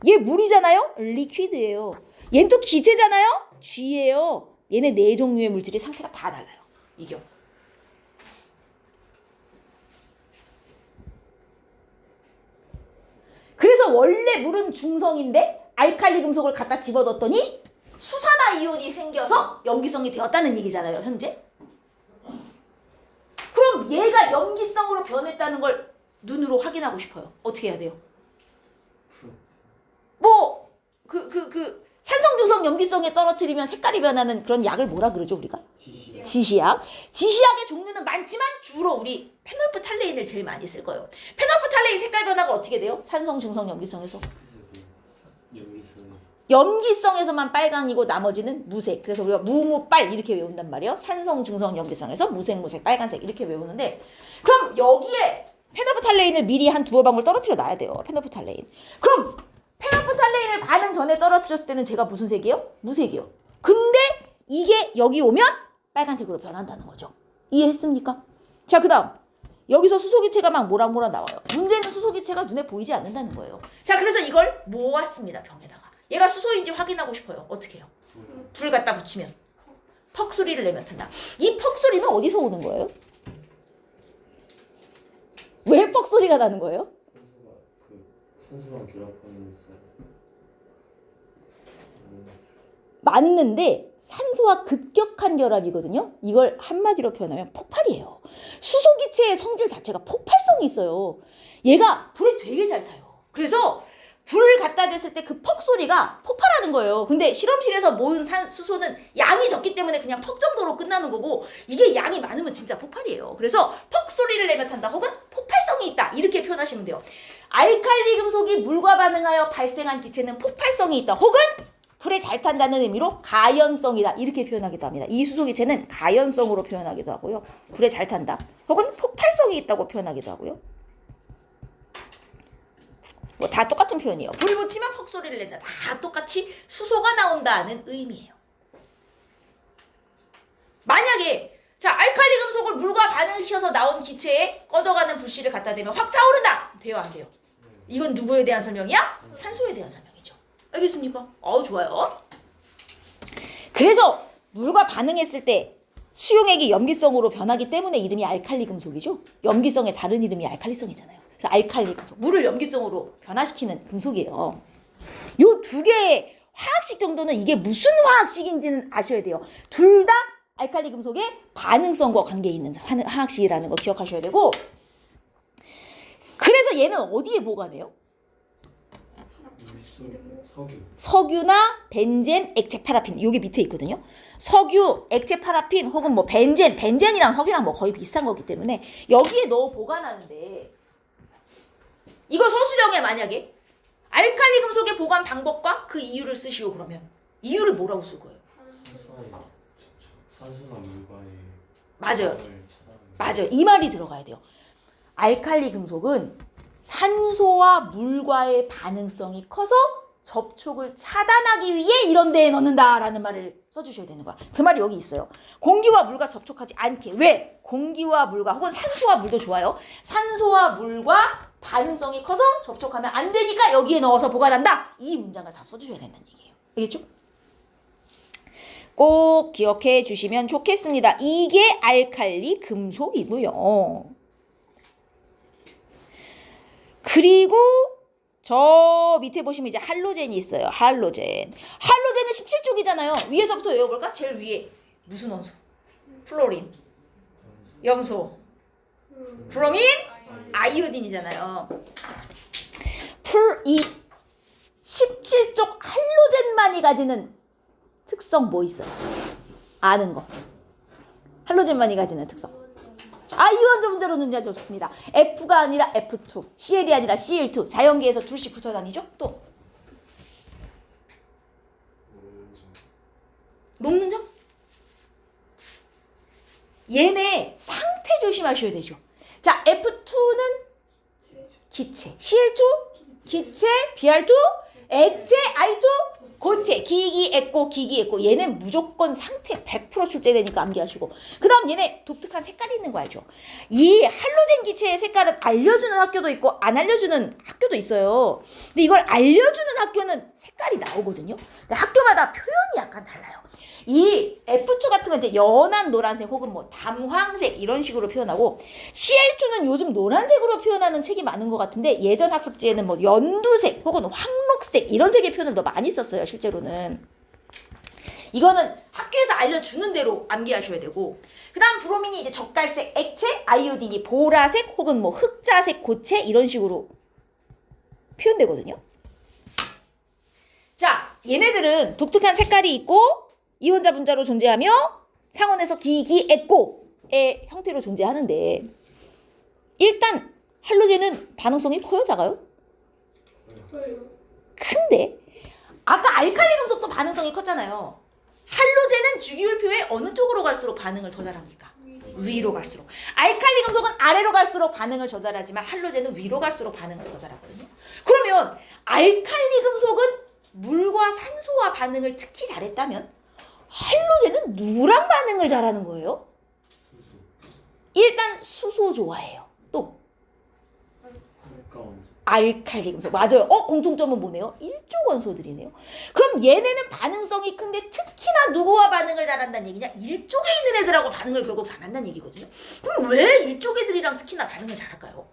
얘 물이잖아요. 리퀴드예요. 얘는 또 기체잖아요. G예요. 얘네 네 종류의 물질이 상태가 다 달라요. 이게 그래서 원래 물은 중성인데 알칼리 금속을 갖다 집어넣었더니 수산화 이온이 생겨서 염기성이 되었다는 얘기잖아요. 현재. 그럼 얘가 염기성으로 변했다는 걸 눈으로 확인하고 싶어요. 어떻게 해야 돼요? 산성, 중성, 염기성에 떨어뜨리면 색깔이 변하는 그런 약을 뭐라 그러죠, 우리가? 지시약. 지시약의 종류는 많지만 주로 우리 페놀프탈레인을 제일 많이 쓸 거예요. 페놀프탈레인 색깔 변화가 어떻게 돼요? 산성, 중성, 염기성에서. 염기성에서만 빨강이고 나머지는 무색. 그래서 우리가 무무빨 이렇게 외운단 말이에요. 산성, 중성, 염기성에서 무색, 무색, 빨간색 이렇게 외우는데 그럼 여기에 페놀프탈레인을 미리 한 두어 방울 떨어뜨려 놔야 돼요. 페놀프탈레인. 그럼 페놀프탈레인을 반응 전에 떨어뜨렸을 때는 제가 무슨 색이에요? 무색이요. 근데 이게 여기 오면 빨간색으로 변한다는 거죠. 이해했습니까? 자, 그 다음 여기서 수소기체가 막 모락모락 나와요. 문제는 수소기체가 눈에 보이지 않는다는 거예요. 자, 그래서 이걸 모았습니다. 병에다가. 얘가 수소인지 확인하고 싶어요. 어떻게 해요? 불 갖다 붙이면 퍽 소리를 내면 탄다. 이 퍽 소리는 어디서 오는 거예요? 왜 퍽 소리가 나는 거예요? 산소랑 결합하면서 맞는데 산소와 급격한 결합이거든요. 이걸 한마디로 표현하면 폭발이에요. 수소기체의 성질 자체가 폭발성이 있어요. 얘가 불에 되게 잘 타요. 그래서 불 갖다 댔을 때 그 퍽 소리가 폭발하는 거예요. 근데 실험실에서 모은 수소는 양이 적기 때문에 그냥 퍽 정도로 끝나는 거고 이게 양이 많으면 진짜 폭발이에요. 그래서 퍽 소리를 내며 탄다 혹은 폭발성이 있다 이렇게 표현하시면 돼요. 알칼리 금속이 물과 반응하여 발생한 기체는 폭발성이 있다. 혹은 불에 잘 탄다는 의미로 가연성이다. 이렇게 표현하기도 합니다. 이 수소 기체는 가연성으로 표현하기도 하고요. 불에 잘 탄다. 혹은 폭발성이 있다고 표현하기도 하고요. 뭐 다 똑같은 표현이에요. 불 붙이면 퍽 소리를 낸다. 다 똑같이 수소가 나온다는 의미예요. 만약에 자 알칼리 금속을 물과 반응시켜서 나온 기체에 꺼져가는 불씨를 갖다 대면 확 타오른다. 돼요 안 돼요? 이건 누구에 대한 설명이야? 산소에 대한 설명이죠. 알겠습니까? 좋아요. 그래서 물과 반응했을 때 수용액이 염기성으로 변하기 때문에 이름이 알칼리 금속이죠. 염기성의 다른 이름이 알칼리성이잖아요. 그래서 알칼리 금속, 물을 염기성으로 변화시키는 금속이에요. 요 두 개의 화학식 정도는 이게 무슨 화학식인지는 아셔야 돼요. 둘 다 알칼리 금속의 반응성과 관계 있는 화학식이라는 거 기억하셔야 되고, 그래서 얘는 어디에 보관해요? 석유. 석유나 벤젠, 액체 파라핀 여기 밑에 있거든요. 석유, 액체 파라핀 혹은 뭐 벤젠이랑 석유랑 뭐 거의 비슷한 거기 때문에 여기에 넣어 보관하는데, 이거 서술형에 만약에 알칼리 금속의 보관 방법과 그 이유를 쓰시오 그러면 이유를 뭐라고 쓸 거예요? 산소나 물과의 맞아요. 반응을 맞아요. 이 말이 들어가야 돼요. 알칼리 금속은 산소와 물과의 반응성이 커서 접촉을 차단하기 위해 이런 데에 넣는다라는 말을 써주셔야 되는 거야. 그 말이 여기 있어요. 공기와 물과 접촉하지 않게. 왜? 공기와 물과 혹은 산소와 물도 좋아요. 산소와 물과 반응성이 커서 접촉하면 안 되니까 여기에 넣어서 보관한다. 이 문장을 다 써주셔야 된다는 얘기예요. 알겠죠? 꼭 기억해 주시면 좋겠습니다. 이게 알칼리 금속이고요. 그리고 저 밑에 보시면 이제 할로젠이 있어요. 할로젠은 17쪽이잖아요. 위에서부터 외워볼까? 제일 위에 무슨 원소? 플로린, 염소, 브로민, 아이오딘이잖아요. 이 17쪽 할로젠만이 가지는 특성 뭐 있어요? 아는 거. 할로젠만이 가지는 특성. 이완전 문제로 논의하기 좋습니다. F가 아니라 F2, CL이 아니라 CL2. 자연계에서 둘씩 붙어 다니죠? 또 녹는 점? 얘네 상태 조심하셔야 되죠. 자, F2는 기체, CL2 기체, Br2 액체, I2 고체, 기기액고, 얘는 무조건 상태 100% 출제되니까 암기하시고. 그 다음 얘네 독특한 색깔이 있는 거 알죠? 이 할로젠 기체의 색깔은 알려주는 학교도 있고 안 알려주는 학교도 있어요. 근데 이걸 알려주는 학교는 색깔이 나오거든요. 근데 학교마다 표현이 약간 달라요. 이 F2 같은 건 이제 연한 노란색 혹은 뭐 담황색 이런 식으로 표현하고, CL2는 요즘 노란색으로 표현하는 책이 많은 것 같은데 예전 학습지에는 뭐 연두색 혹은 황록색 이런 색의 표현을 더 많이 썼어요. 실제로는 이거는 학교에서 알려주는 대로 암기하셔야 되고, 그 다음 브로민이 이제 젓갈색 액체, 아이오딘이 보라색 혹은 뭐 흑자색 고체 이런 식으로 표현되거든요. 자, 얘네들은 독특한 색깔이 있고 이온자 분자로 존재하며 상온에서 기기액고의 형태로 존재하는데, 일단 할로젠은 반응성이 커요, 작아요? 큰데 아까 알칼리 금속도 반응성이 컸잖아요. 할로젠은 주기율표의 어느 쪽으로 갈수록 반응을 더 잘합니까? 위로 갈수록. 알칼리 금속은 아래로 갈수록 반응을 더 잘하지만 할로젠은 위로 갈수록 반응을 더 잘하거든요. 그러면 알칼리 금속은 물과 산소와 반응을 특히 잘했다면 할로젠은 누구랑 반응을 잘하는 거예요? 일단 수소 좋아해요. 또 알칼리 금속. 맞아요. 공통점은 뭐네요? 일족 원소들이네요. 그럼 얘네는 반응성이 큰데 특히나 누구와 반응을 잘한다는 얘기냐? 일족에 있는 애들하고 반응을 결국 잘한다는 얘기거든요. 그럼 왜 일족 애들이랑 특히나 반응을 잘할까요?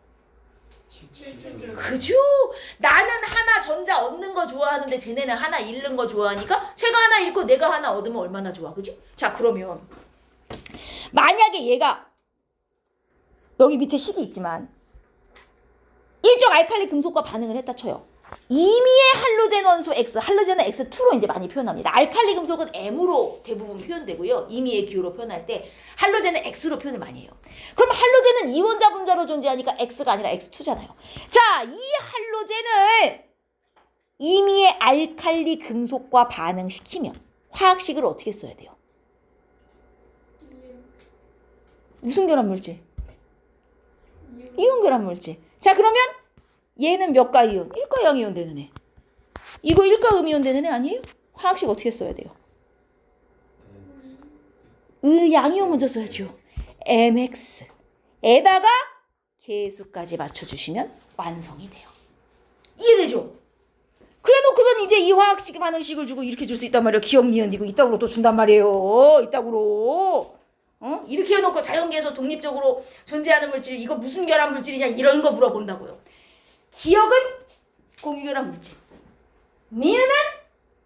그죠? 나는 하나 전자 얻는 거 좋아하는데 쟤네는 하나 잃는 거 좋아하니까 제가 하나 잃고 내가 하나 얻으면 얼마나 좋아, 그지? 자, 그러면 만약에 얘가 여기 밑에 식이 있지만 일정 알칼리 금속과 반응을 했다 쳐요. 임의의 할로젠 원소 X, 할로젠은 X2로 이제 많이 표현합니다. 알칼리 금속은 M으로 대부분 표현되고요. 임의의 기호로 표현할 때 할로젠은 X로 표현을 많이 해요. 그럼 할로젠은 이원자 분자로 존재하니까 X가 아니라 X2잖아요. 자, 이 할로젠을 임의의 알칼리 금속과 반응시키면 화학식을 어떻게 써야 돼요? 무슨 결합 물질? 이온 결합 물질. 자, 그러면 얘는 몇가 이온? 1가 양이온 되는 애. 이거 1가 음이온 되는 애 아니에요? 화학식 어떻게 써야 돼요? 양이온 먼저 써야죠. MX. 에다가 계수까지 맞춰주시면 완성이 돼요. 이해되죠? 그래 놓고선 이제 이 화학식 반응식을 주고 이렇게 줄 수 있단 말이에요. 기억, 니은, 이거 이따구로 또 준단 말이에요. 이따구로. 이렇게 해놓고 자연계에서 독립적으로 존재하는 물질, 이거 무슨 결합 물질이냐 이런 거 물어본다고요. 기억은 공유결합 물질, 니은은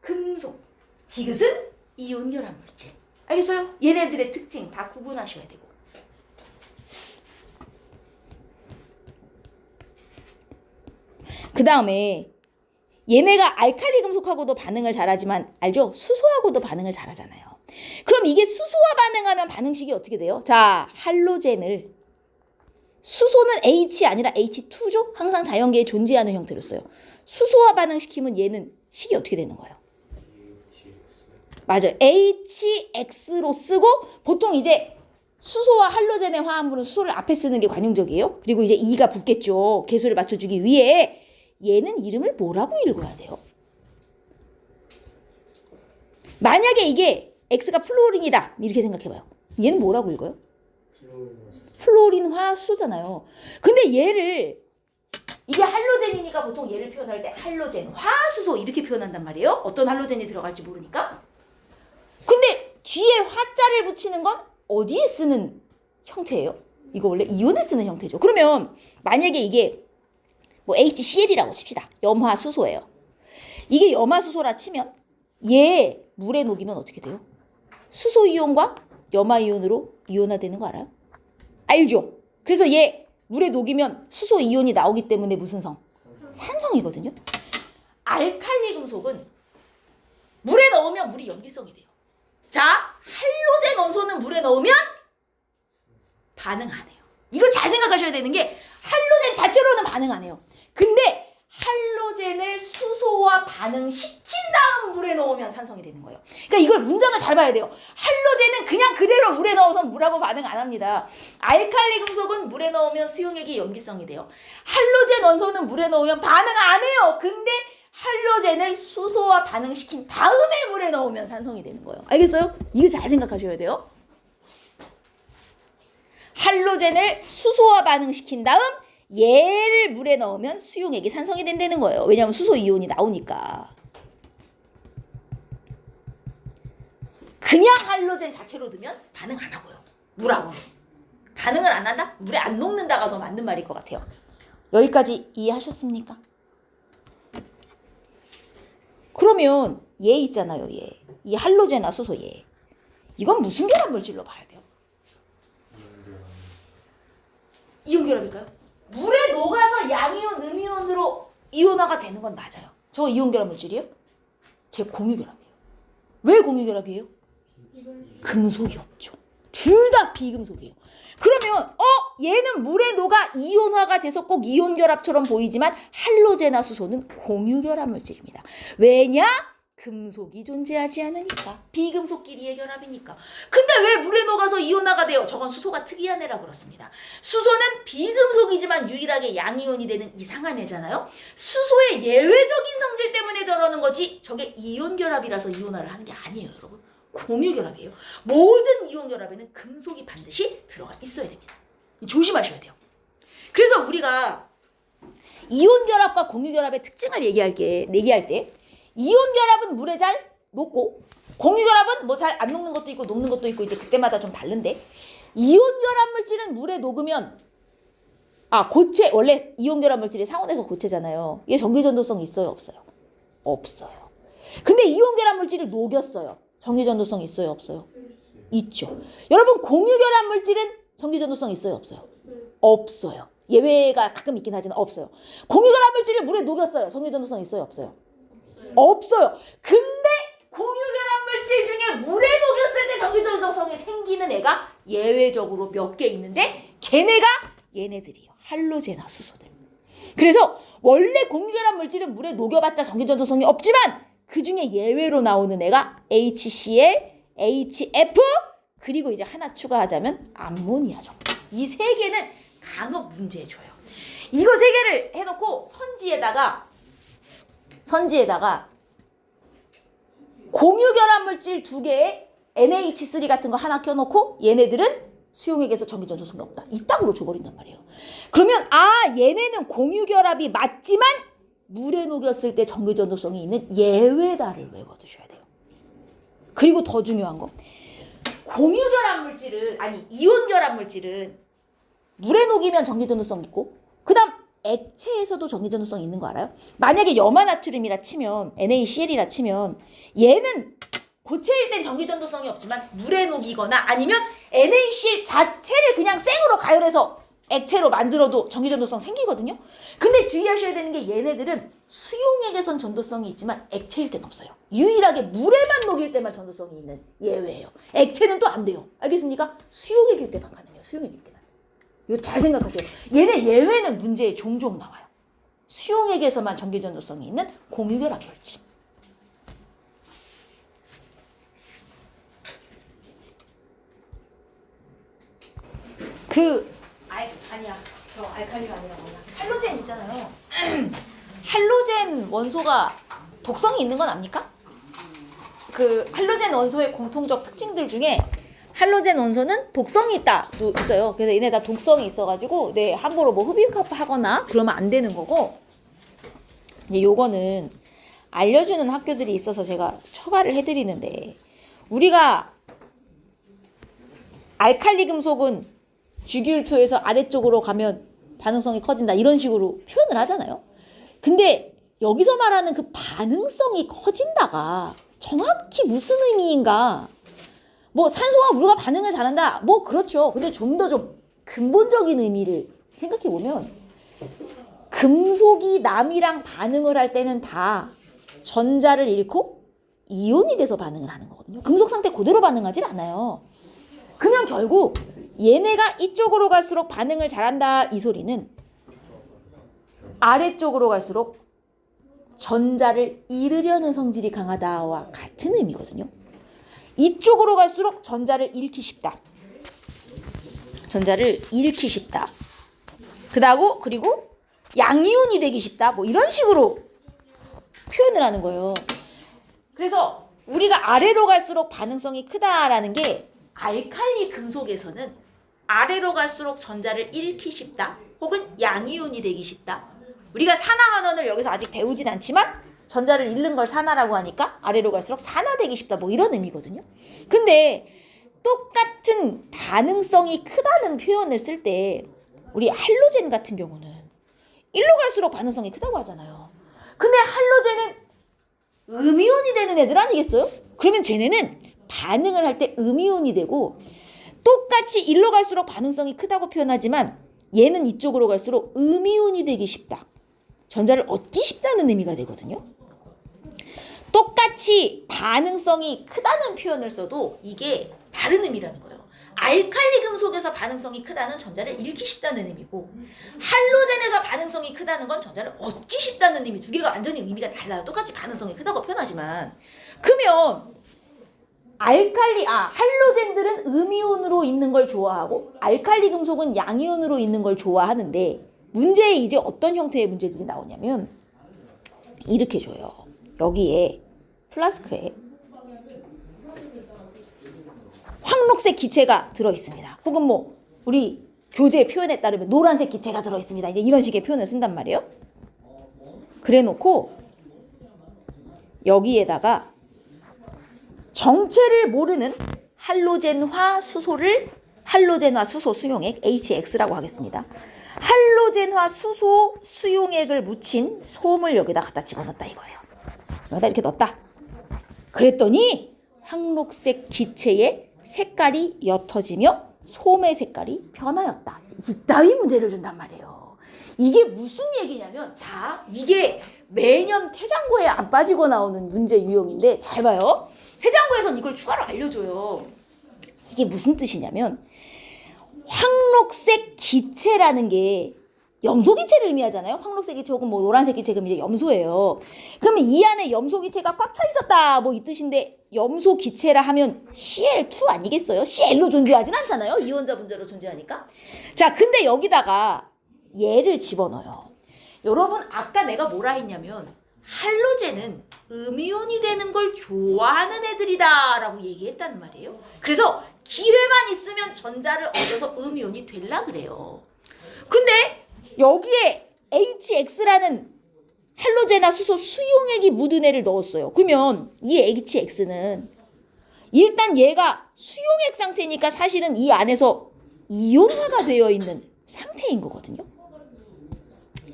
금속, 디귿은 이온 결합 물질. 알겠어요? 얘네들의 특징 다 구분하셔야 되고. 그 다음에 얘네가 알칼리 금속하고도 반응을 잘하지만 알죠? 수소하고도 반응을 잘하잖아요. 그럼 이게 수소와 반응하면 반응식이 어떻게 돼요? 자, 할로젠을 수소는 H 아니라 H2죠? 항상 자연계에 존재하는 형태로 써요. 수소와 반응시키면 얘는 식이 어떻게 되는 거예요? 맞아요. HX로 쓰고 보통 이제 수소와 할로젠의 화합물은 수소를 앞에 쓰는 게 관용적이에요. 그리고 이제 E가 붙겠죠. 계수를 맞춰주기 위해 얘는 이름을 뭐라고 읽어야 돼요? 만약에 이게 X가 플로린이다 이렇게 생각해봐요. 얘는 뭐라고 읽어요? 플로린 화수소잖아요. 근데 얘를 이게 할로젠이니까 보통 얘를 표현할 때 할로젠 화수소 이렇게 표현한단 말이에요. 어떤 할로젠이 들어갈지 모르니까. 근데 뒤에 화자를 붙이는 건 어디에 쓰는 형태예요? 이거 원래 이온을 쓰는 형태죠. 그러면 만약에 이게 뭐 HCl이라고 칩시다. 염화수소예요. 이게 염화수소라 치면 얘 물에 녹이면 어떻게 돼요? 수소이온과 염화이온으로 이온화되는 거 알아요? 알죠? 그래서 얘 물에 녹이면 수소이온이 나오기 때문에 무슨 성? 산성이거든요. 알칼리 금속은 물에 넣으면 물이 염기성이 돼요. 자, 할로젠 원소는 물에 넣으면 반응 안 해요. 이걸 잘 생각하셔야 되는 게 할로젠 자체로는 반응 안 해요. 근데 할로젠을 수소와 반응시킨 다음 물에 넣으면 산성이 되는 거예요. 그러니까 이걸 문장을 잘 봐야 돼요. 할로젠은 그냥 그대로 물에 넣어서 물하고 반응 안 합니다. 알칼리 금속은 물에 넣으면 수용액이 염기성이 돼요. 할로젠 원소는 물에 넣으면 반응 안 해요. 근데 할로젠을 수소와 반응시킨 다음에 물에 넣으면 산성이 되는 거예요. 알겠어요? 이거 잘 생각하셔야 돼요. 할로젠을 수소와 반응시킨 다음 얘를 물에 넣으면 수용액이 산성이 된다는 거예요. 왜냐하면 수소 이온이 나오니까. 그냥 할로젠 자체로 두면 반응 안 하고요. 물하고는. 반응을 안 한다? 물에 안 녹는다가 더 맞는 말일 것 같아요. 여기까지 이해하셨습니까? 그러면 얘 있잖아요. 얘. 이 할로젠과 수소 얘. 이건 무슨 결합 물질로 봐야 돼요? 이온 결합일까요? 물에 녹아서 양이온, 음이온으로 이온화가 되는 건 맞아요. 저거 이온 결합 물질이에요? 제 공유 결합이에요. 왜 공유 결합이에요? 금속이 없죠. 둘 다 비금속이에요. 그러면 얘는 물에 녹아 이온화가 돼서 꼭 이온 결합처럼 보이지만 할로젠과 수소는 공유 결합 물질입니다. 왜냐? 금속이 존재하지 않으니까. 비금속끼리의 결합이니까. 근데 왜 물에 녹아서 이온화가 돼요? 저건 수소가 특이한 애라 그렇습니다. 수소는 비금속이지만 유일하게 양이온이 되는 이상한 애잖아요. 수소의 예외적인 성질 때문에 저러는 거지 저게 이온 결합이라서 이온화를 하는 게 아니에요, 여러분. 공유 결합이에요. 모든 이온 결합에는 금속이 반드시 들어가 있어야 됩니다. 조심하셔야 돼요. 그래서 우리가 이온 결합과 공유 결합의 특징을 얘기할 때 이온 결합은 물에 잘 녹고 공유 결합은 뭐 잘 안 녹는 것도 있고 녹는 것도 있고 이제 그때마다 좀 다른데 이온 결합 물질은 물에 녹으면 고체 원래 이온 결합 물질이 상온에서 고체잖아요. 얘 전기전도성 있어요, 없어요? 없어요. 근데 이온 결합 물질을 녹였어요. 전기전도성 있어요, 없어요? 있죠. 여러분 공유 결합 물질은 전기전도성 있어요, 없어요? 없어요. 예외가 가끔 있긴 하지만 없어요. 공유결합 물질을 물에 녹였어요. 정기전도성 있어요? 없어요? 없어요. 근데 공유결합 물질 중에 물에 녹였을 때 정기전도성이 생기는 애가 예외적으로 몇 개 있는데 걔네가 얘네들이에요. 할로제나 수소들. 그래서 원래 공유결합 물질은 물에 녹여봤자 전기전도성이 없지만 그 중에 예외로 나오는 애가 HCl, HF 그리고 이제 하나 추가하자면 암모니아 정도. 이 세 개는 간혹 문제에 줘요. 이거 세 개를 해놓고 선지에다가 공유결합 물질 두 개에 NH3 같은 거 하나 껴놓고 얘네들은 수용액에서 전기전도성이 없다. 이따구로 줘버린단 말이에요. 그러면 얘네는 공유결합이 맞지만 물에 녹였을 때 전기전도성이 있는 예외다를 외워두셔야 돼요. 그리고 더 중요한 거 공유결합 물질은 이온결합 물질은 물에 녹이면 전기전도성 있고 그 다음 액체에서도 전기전도성 있는 거 알아요? 만약에 염화나트륨이라 치면 NaCl이라 치면 얘는 고체일 땐 전기전도성이 없지만 물에 녹이거나 아니면 NaCl 자체를 그냥 생으로 가열해서 액체로 만들어도 전기전도성 생기거든요. 근데 주의하셔야 되는 게 얘네들은 수용액에선 전도성이 있지만 액체일 땐 없어요. 유일하게 물에만 녹일 때만 전도성이 있는 예외예요. 액체는 또 안 돼요. 알겠습니까? 수용액일 때만 가능해요. 수용액일 때만. 이거 잘 생각하세요. 얘네 예외는 문제에 종종 나와요. 수용액에서만 전기전도성이 있는 공유결합 물질. 아니야. 저 알칼리가 아니라 뭐냐. 할로젠 있잖아요. 할로젠 원소가 독성이 있는 건 압니까? 그 할로젠 원소의 공통적 특징들 중에 할로젠 원소는 독성이 있다도 있어요. 그래서 얘네 다 독성이 있어가지고 함부로 뭐 흡입하거나 그러면 안 되는 거고. 이제 요거는 알려주는 학교들이 있어서 제가 처발을 해드리는데 우리가 알칼리 금속은 주기율표에서 아래쪽으로 가면 반응성이 커진다 이런 식으로 표현을 하잖아요. 근데 여기서 말하는 그 반응성이 커진다가 정확히 무슨 의미인가? 뭐 산소와 물과 반응을 잘한다. 뭐 그렇죠. 근데 좀 더 근본적인 의미를 생각해 보면 금속이 남이랑 반응을 할 때는 다 전자를 잃고 이온이 돼서 반응을 하는 거거든요. 금속 상태 그대로 반응하질 않아요. 그러면 결국 얘네가 이쪽으로 갈수록 반응을 잘한다 이 소리는 아래쪽으로 갈수록 전자를 잃으려는 성질이 강하다와 같은 의미거든요. 이쪽으로 갈수록 전자를 잃기 쉽다. 전자를 잃기 쉽다. 그리고 양이온이 되기 쉽다. 뭐 이런 식으로 표현을 하는 거예요. 그래서 우리가 아래로 갈수록 반응성이 크다라는 게 알칼리 금속에서는 아래로 갈수록 전자를 잃기 쉽다. 혹은 양이온이 되기 쉽다. 우리가 산화환원을 여기서 아직 배우진 않지만 전자를 잃는 걸 산화라고 하니까 아래로 갈수록 산화되기 쉽다. 뭐 이런 의미거든요. 근데 똑같은 반응성이 크다는 표현을 쓸 때 우리 할로젠 같은 경우는 1로 갈수록 반응성이 크다고 하잖아요. 근데 할로젠은 음이온이 되는 애들 아니겠어요? 그러면 쟤네는 반응을 할 때 음이온이 되고 똑같이 1로 갈수록 반응성이 크다고 표현하지만 얘는 이쪽으로 갈수록 음이온이 되기 쉽다. 전자를 얻기 쉽다는 의미가 되거든요. 똑같이 반응성이 크다는 표현을 써도 이게 다른 의미라는 거예요. 알칼리 금속에서 반응성이 크다는 전자를 잃기 쉽다는 의미고 할로젠에서 반응성이 크다는 건 전자를 얻기 쉽다는 의미. 두 개가 완전히 의미가 달라요. 똑같이 반응성이 크다고 표현하지만 그러면 할로젠들은 음이온으로 있는 걸 좋아하고 알칼리 금속은 양이온으로 있는 걸 좋아하는데 문제에 이제 어떤 형태의 문제들이 나오냐면 이렇게 줘요. 여기에 플라스크에 황록색 기체가 들어있습니다. 혹은 뭐 우리 교재 표현에 따르면 노란색 기체가 들어있습니다. 이제 이런 식의 표현을 쓴단 말이에요. 그래 놓고 여기에다가 정체를 모르는 할로젠화 수소 수용액 HX라고 하겠습니다. 할로젠화 수소 수용액을 묻힌 솜을 여기다 갖다 집어넣었다 이거예요. 여기다 이렇게 넣었다. 그랬더니 황록색 기체의 색깔이 옅어지며 솜의 색깔이 변하였다. 이따위 문제를 준단 말이에요. 이게 무슨 얘기냐면, 자, 이게 매년 태장고에 안 빠지고 나오는 문제 유형인데 잘 봐요. 태장고에선 이걸 추가로 알려줘요. 이게 무슨 뜻이냐면 황록색 기체라는 게 염소 기체를 의미하잖아요. 황록색 기체 혹은 뭐 노란색 기체 그럼 이제 염소예요. 그러면 이 안에 염소 기체가 꽉 차 있었다 뭐 이 뜻인데 염소 기체라 하면 Cl2 아니겠어요? Cl로 존재하진 않잖아요. 이원자 분자로 존재하니까. 자, 근데 여기다가 얘를 집어넣어요. 여러분 아까 내가 뭐라 했냐면 할로젠은 음이온이 되는 걸 좋아하는 애들이다 라고 얘기했단 말이에요. 그래서 기회만 있으면 전자를 얻어서 음이온이 되려 그래요. 근데 여기에 HX라는 할로제나 수소 수용액이 묻은 애를 넣었어요. 그러면 이 HX는 일단 얘가 수용액 상태니까 사실은 이 안에서 이온화가 되어 있는 상태인 거거든요.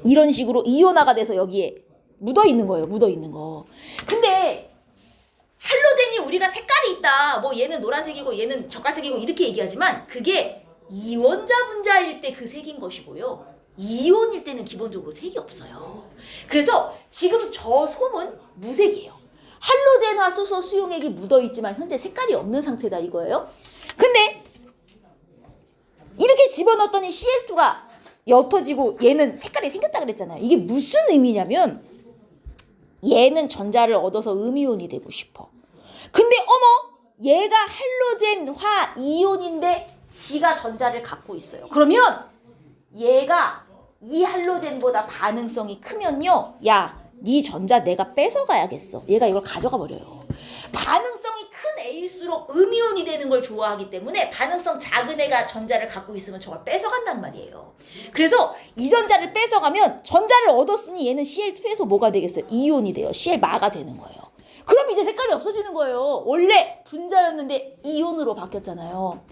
이런 식으로 이온화가 돼서 여기에 묻어 있는 거예요. 묻어 있는 거. 근데 할로젠이 우리가 색깔이 있다. 뭐 얘는 노란색이고 얘는 젓갈색이고 이렇게 얘기하지만 그게 이원자 분자일 때 그 색인 것이고요. 이온일 때는 기본적으로 색이 없어요. 그래서 지금 저 솜은 무색이에요. 할로젠화 수소 수용액이 묻어 있지만 현재 색깔이 없는 상태다 이거예요. 근데 이렇게 집어넣었더니 Cl2가 옅어지고 얘는 색깔이 생겼다 그랬잖아요. 이게 무슨 의미냐면 얘는 전자를 얻어서 음이온이 되고 싶어. 근데 어머 얘가 할로젠화 이온인데 지가 전자를 갖고 있어요. 그러면 얘가 이 할로젠보다 반응성이 크면요. 야, 네 전자 내가 뺏어가야겠어. 얘가 이걸 가져가 버려요. 반응성이 큰 애일수록 음이온이 되는 걸 좋아하기 때문에 반응성 작은 애가 전자를 갖고 있으면 저걸 뺏어간단 말이에요. 그래서 이 전자를 뺏어가면 전자를 얻었으니 얘는 Cl2에서 뭐가 되겠어요? 이온이 돼요. Cl-마가 되는 거예요. 그럼 이제 색깔이 없어지는 거예요. 원래 분자였는데 이온으로 바뀌었잖아요.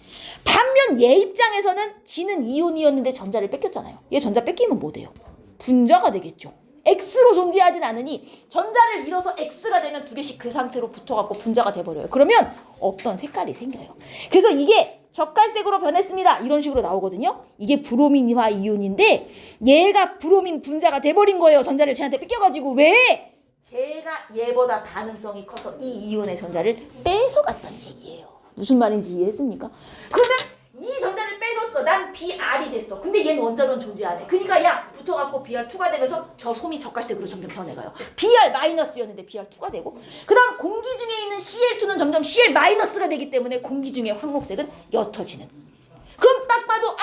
반면 얘 입장에서는 지는 이온이었는데 전자를 뺏겼잖아요. 얘 전자 뺏기면 뭐 돼요? 분자가 되겠죠. X로 존재하진 않으니 전자를 잃어서 X가 되면 두 개씩 그 상태로 붙어갖고 분자가 돼버려요. 그러면 어떤 색깔이 생겨요. 그래서 이게 젓갈색으로 변했습니다. 이런 식으로 나오거든요. 이게 브로민화 이온인데 얘가 브로민 분자가 돼버린 거예요. 전자를 쟤한테 뺏겨가지고. 왜? 제가 얘보다 반응성이 커서 이 이온의 전자를 뺏어갔다는 얘기예요. 무슨 말인지 이해했습니까? 그러면 이 전자를 뺏었어. 난 Br이 됐어. 근데 얘는 원자로는 존재 안 해. 그러니까 야 붙어갖고 Br2가 되면서 저 솜이 젓갈색으로 점점 변해가요. Br-였는데 Br2가 되고 그 다음 공기 중에 있는 Cl2는 점점 Cl-가 되기 때문에 공기 중에 황록색은 옅어지는. 그럼 딱 봐도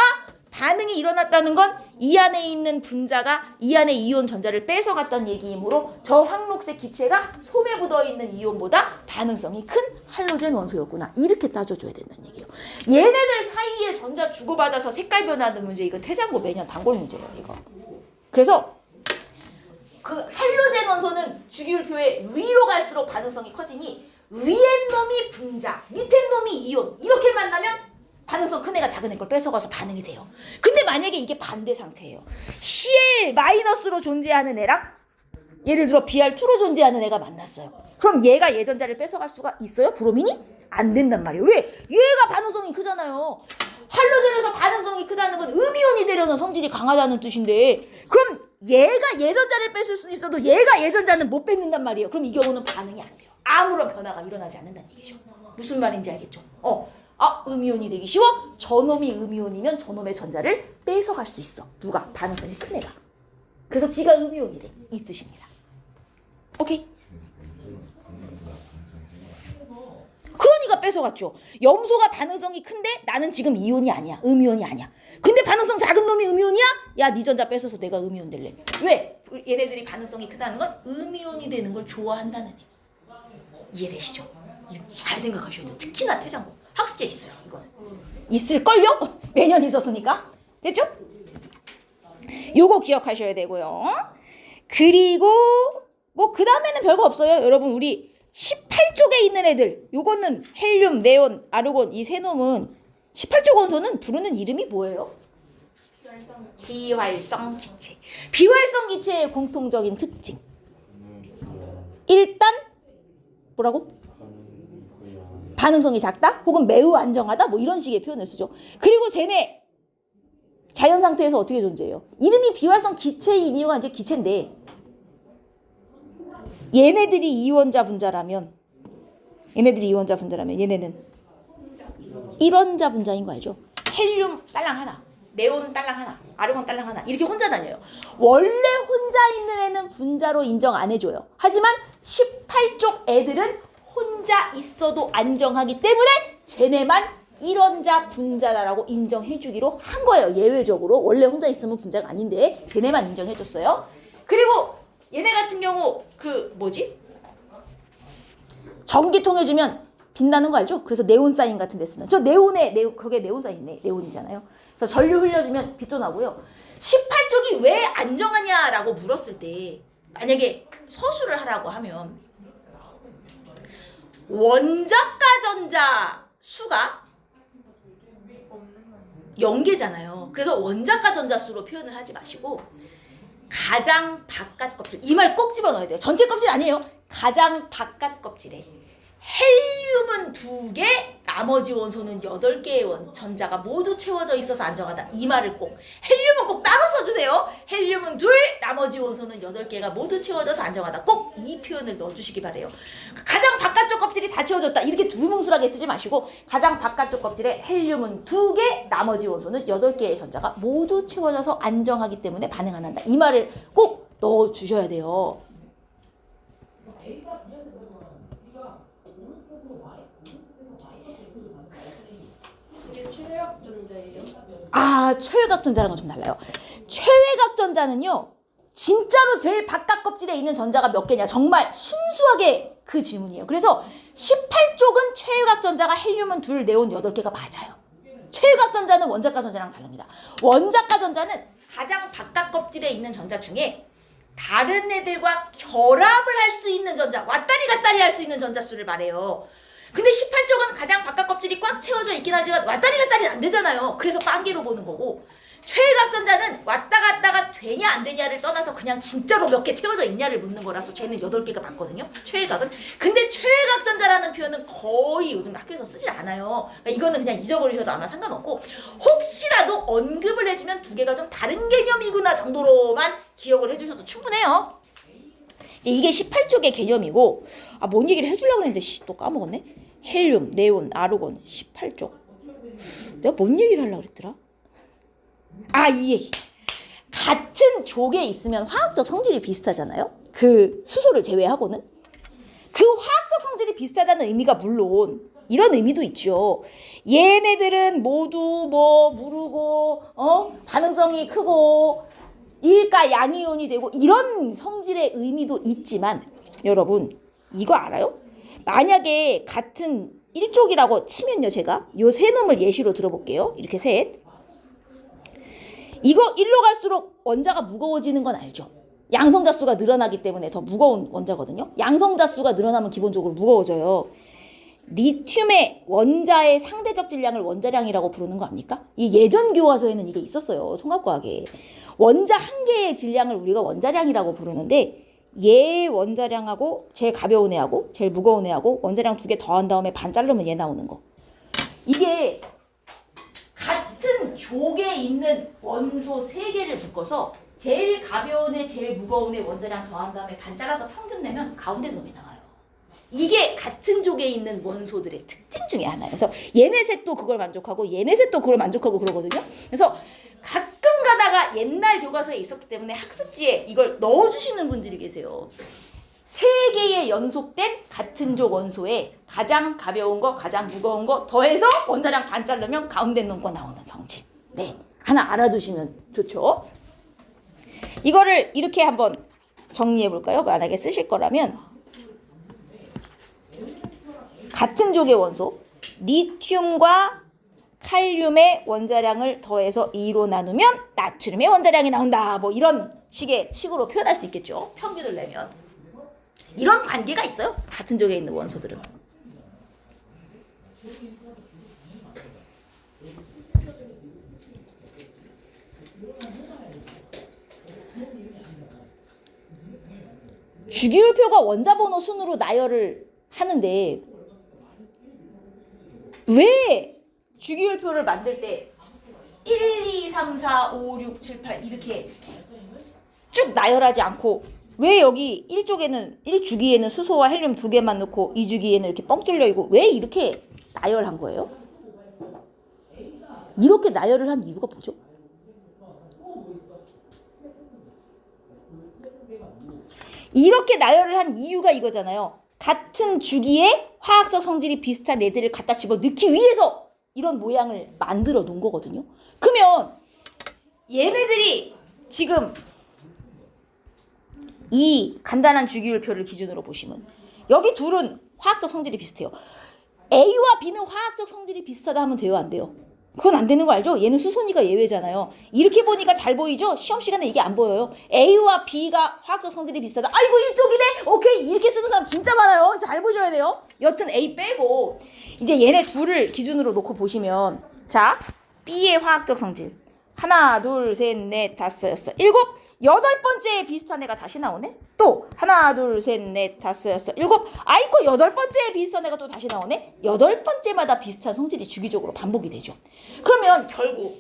반응이 일어났다는 건 이 안에 있는 분자가 이 안에 이온 전자를 뺏어갔다는 얘기이므로 저 황록색 기체가 솜에 묻어있는 이온보다 반응성이 큰 할로젠 원소였구나. 이렇게 따져줘야 된다는 얘기예요. 얘네들 사이에 전자 주고받아서 색깔 변하는 문제 이거 퇴장고 매년 단골 문제예요. 이거. 그래서 그 할로젠 원소는 주기율표에 위로 갈수록 반응성이 커지니 위엔 놈이 분자, 밑엔 놈이 이온 이렇게 만나면 반응성 큰 애가 작은 애 걸 뺏어가서 반응이 돼요. 근데 만약에 이게 반대 상태예요. Cl-로 존재하는 애랑 예를 들어 Br2로 존재하는 애가 만났어요. 그럼 얘가 얘 전자를 뺏어갈 수가 있어요? 브로민이? 안 된단 말이에요. 왜? 얘가 반응성이 크잖아요. 할로젠에서 반응성이 크다는 건 음이온이 되려는 성질이 강하다는 뜻인데 그럼 얘가 얘 전자를 뺏을 수 있어도 얘가 얘 전자는 못 뺏는단 말이에요. 그럼 이 경우는 반응이 안 돼요. 아무런 변화가 일어나지 않는다는 얘기죠. 무슨 말인지 알겠죠? 음이온이 되기 쉬워? 저놈이 음이온이면 저놈의 전자를 뺏어갈 수 있어. 누가? 반응성이 큰 애가. 그래서 지가 음이온이 돼. 이 뜻입니다. 오케이? 그러니까 뺏어갔죠. 염소가 반응성이 큰데 나는 지금 이온이 아니야. 음이온이 아니야. 근데 반응성 작은 놈이 음이온이야? 야, 네 전자 뺏어서 내가 음이온 될래. 왜? 얘네들이 반응성이 크다는 건 음이온이 되는 걸 좋아한다는 애. 이해되시죠? 이거 잘 생각하셔야 돼요. 특히나 태장고. 학습지에 있어요. 이거는. 있을걸요? 매년 있었으니까. 됐죠? 요거 기억하셔야 되고요. 그리고 뭐 그 다음에는 별거 없어요. 여러분 우리 18쪽에 있는 애들. 요거는 헬륨, 네온, 아르곤 이 세 놈은 18쪽 원소는 부르는 이름이 뭐예요? 비활성 기체. 비활성 기체의 공통적인 특징. 일단 뭐라고? 반응성이 작다? 혹은 매우 안정하다? 뭐 이런 식의 표현을 쓰죠. 그리고 쟤네 자연 상태에서 어떻게 존재해요? 이름이 비활성 기체인 이유가 이제 기체인데 얘네들이 이원자 분자라면 얘네는 1원자 분자인 거 알죠? 헬륨 딸랑 하나, 네온 딸랑 하나, 아르곤 딸랑 하나 이렇게 혼자 다녀요. 원래 혼자 있는 애는 분자로 인정 안 해줘요. 하지만 18쪽 애들은 혼자 있어도 안정하기 때문에 쟤네만 1원자 분자다라고 인정해주기로 한 거예요. 예외적으로. 원래 혼자 있으면 분자가 아닌데 쟤네만 인정해줬어요. 그리고 얘네 같은 경우 전기 통해주면 빛나는 거 알죠? 그래서 네온사인 같은 데 쓰는. 그게 네온사인이네. 네온이잖아요. 그래서 전류 흘려주면 빛도 나고요. 18쪽이 왜 안정하냐라고 물었을 때 만약에 서술을 하라고 하면 원자가 전자 수가 0개잖아요. 그래서 원자가 전자 수로 표현을 하지 마시고 가장 바깥 껍질, 이 말 꼭 집어넣어야 돼요. 전체 껍질 아니에요. 가장 바깥 껍질에 헬륨은 2개, 나머지 원소는 8개의 전자가 모두 채워져 있어서 안정하다. 이 말을 꼭, 헬륨은 꼭 따로 써주세요. 헬륨은 2, 나머지 원소는 8개가 모두 채워져서 안정하다. 꼭 이 표현을 넣어주시기 바래요. 가장 바깥쪽 껍질이 다 채워졌다. 이렇게 두루뭉술하게 쓰지 마시고 가장 바깥쪽 껍질에 헬륨은 2개, 나머지 원소는 8개의 전자가 모두 채워져서 안정하기 때문에 반응 안 한다. 이 말을 꼭 넣어주셔야 돼요. 이게 최외각 전자예요? 아, 최외각 전자랑은 좀 달라요. 최외각 전자는요, 진짜로 제일 바깥 껍질에 있는 전자가 몇 개냐, 정말 순수하게 그 질문이에요. 그래서 18쪽은 최외각 전자가 헬륨은 2, 네온 8개가 맞아요. 최외각 전자는 원자가 전자랑 다릅니다. 원자가 전자는 가장 바깥 껍질에 있는 전자 중에 다른 애들과 결합을 할 수 있는 전자, 왔다리 갔다리 할 수 있는 전자 수를 말해요. 근데 18쪽은 가장 바깥 껍질이 꽉 채워져 있긴 하지만 왔다리 갔다리는 안 되잖아요. 그래서 딴개로 보는 거고, 최외각 전자는 왔다 갔다가 되냐 안 되냐를 떠나서 그냥 진짜로 몇 개 채워져 있냐를 묻는 거라서 쟤는 8개가 맞거든요. 최외각은. 근데 최외각 전자라는 표현은 거의 요즘 학교에서 쓰질 않아요. 그러니까 이거는 그냥 잊어버리셔도 아마 상관없고, 혹시라도 언급을 해주면 2개가 좀 다른 개념이구나 정도로만 기억을 해주셔도 충분해요. 이게 18쪽의 개념이고, 뭔 얘기를 해주려고 했는데 또 까먹었네. 헬륨, 네온, 아르곤 18쪽. 내가 뭔 얘기를 하려고 그랬더라? 이 얘기. 같은 족에 있으면 화학적 성질이 비슷하잖아요. 그 수소를 제외하고는. 그 화학적 성질이 비슷하다는 의미가 물론 이런 의미도 있죠. 얘네들은 모두 무르고 반응성이 크고 일가 양이온이 되고 이런 성질의 의미도 있지만, 여러분 이거 알아요? 만약에 같은 1쪽이라고 치면요, 제가 요 세 놈을 예시로 들어볼게요. 이렇게 셋. 이거 1로 갈수록 원자가 무거워지는 건 알죠? 양성자수가 늘어나기 때문에 더 무거운 원자거든요. 양성자수가 늘어나면 기본적으로 무거워져요. 리튬의 원자의 상대적 질량을 원자량이라고 부르는 거 압니까? 이 예전 교과서에는 이게 있었어요. 통합과학에. 원자 한 개의 질량을 우리가 원자량이라고 부르는데, 얘 원자량하고 제일 가벼운 애하고 제일 무거운 애하고 원자량 2개 더한 다음에 반 자르면 얘 나오는 거. 이게 같은 족에 있는 원소 3개를 묶어서 제일 가벼운 애, 제일 무거운 애 원자량 더한 다음에 반 잘라서 평균 내면 가운데 놈이 나와요. 이게 같은 족에 있는 원소들의 특징 중에 하나예요. 그래서 얘네 셋도 그걸 만족하고 얘네 셋도 그걸 만족하고 그러거든요. 그래서 가끔 가다가 옛날 교과서에 있었기 때문에 학습지에 이걸 넣어주시는 분들이 계세요. 3개의 연속된 같은 족 원소에 가장 가벼운 거, 가장 무거운 거 더해서 원자량 반 자르면 가운데 놈 거 나오는 성질. 네, 하나 알아두시면 좋죠. 이거를 이렇게 한번 정리해 볼까요? 만약에 쓰실 거라면, 같은 족의 원소 리튬과 칼륨의 원자량을 더해서 2로 나누면 나트륨의 원자량이 나온다. 이런 식으로 표현할 수 있겠죠. 평균을 내면. 이런 관계가 있어요. 같은 족에 있는 원소들은. 주기율표가 원자번호 순으로 나열을 하는데, 왜 주기율표를 만들 때 1, 2, 3, 4, 5, 6, 7, 8 이렇게 쭉 나열하지 않고 왜 여기 1쪽에는 1주기에는 수소와 헬륨 2개만 넣고 2주기에는 이렇게 뻥 뚫려 있고 왜 이렇게 나열한 거예요? 이렇게 나열을 한 이유가 뭐죠? 이렇게 나열을 한 이유가 이거잖아요. 같은 주기에 화학적 성질이 비슷한 애들을 갖다 집어넣기 위해서 이런 모양을 만들어 놓은 거거든요. 그러면 얘네들이 지금 이 간단한 주기율표를 기준으로 보시면 여기 둘은 화학적 성질이 비슷해요. A와 B는 화학적 성질이 비슷하다 하면 돼요? 안 돼요? 그건 안 되는 거 알죠? 얘는 수소니까 예외잖아요. 이렇게 보니까 잘 보이죠? 시험 시간에 이게 안 보여요. A와 B가 화학적 성질이 비슷하다. 아이고 일쪽이네? 오케이. 이렇게 쓰는 사람 진짜 많아요. 잘 보셔야 돼요. 여튼 A 빼고 이제 얘네 둘을 기준으로 놓고 보시면 자 B의 화학적 성질 하나 둘 셋 넷 다섯 여섯 일곱 여덟 번째에 비슷한 애가 다시 나오네. 또 하나 둘 셋 넷 다섯 여섯 일곱 아이고 여덟 번째에 비슷한 애가 또 다시 나오네. 여덟 번째마다 비슷한 성질이 주기적으로 반복이 되죠. 그러면 결국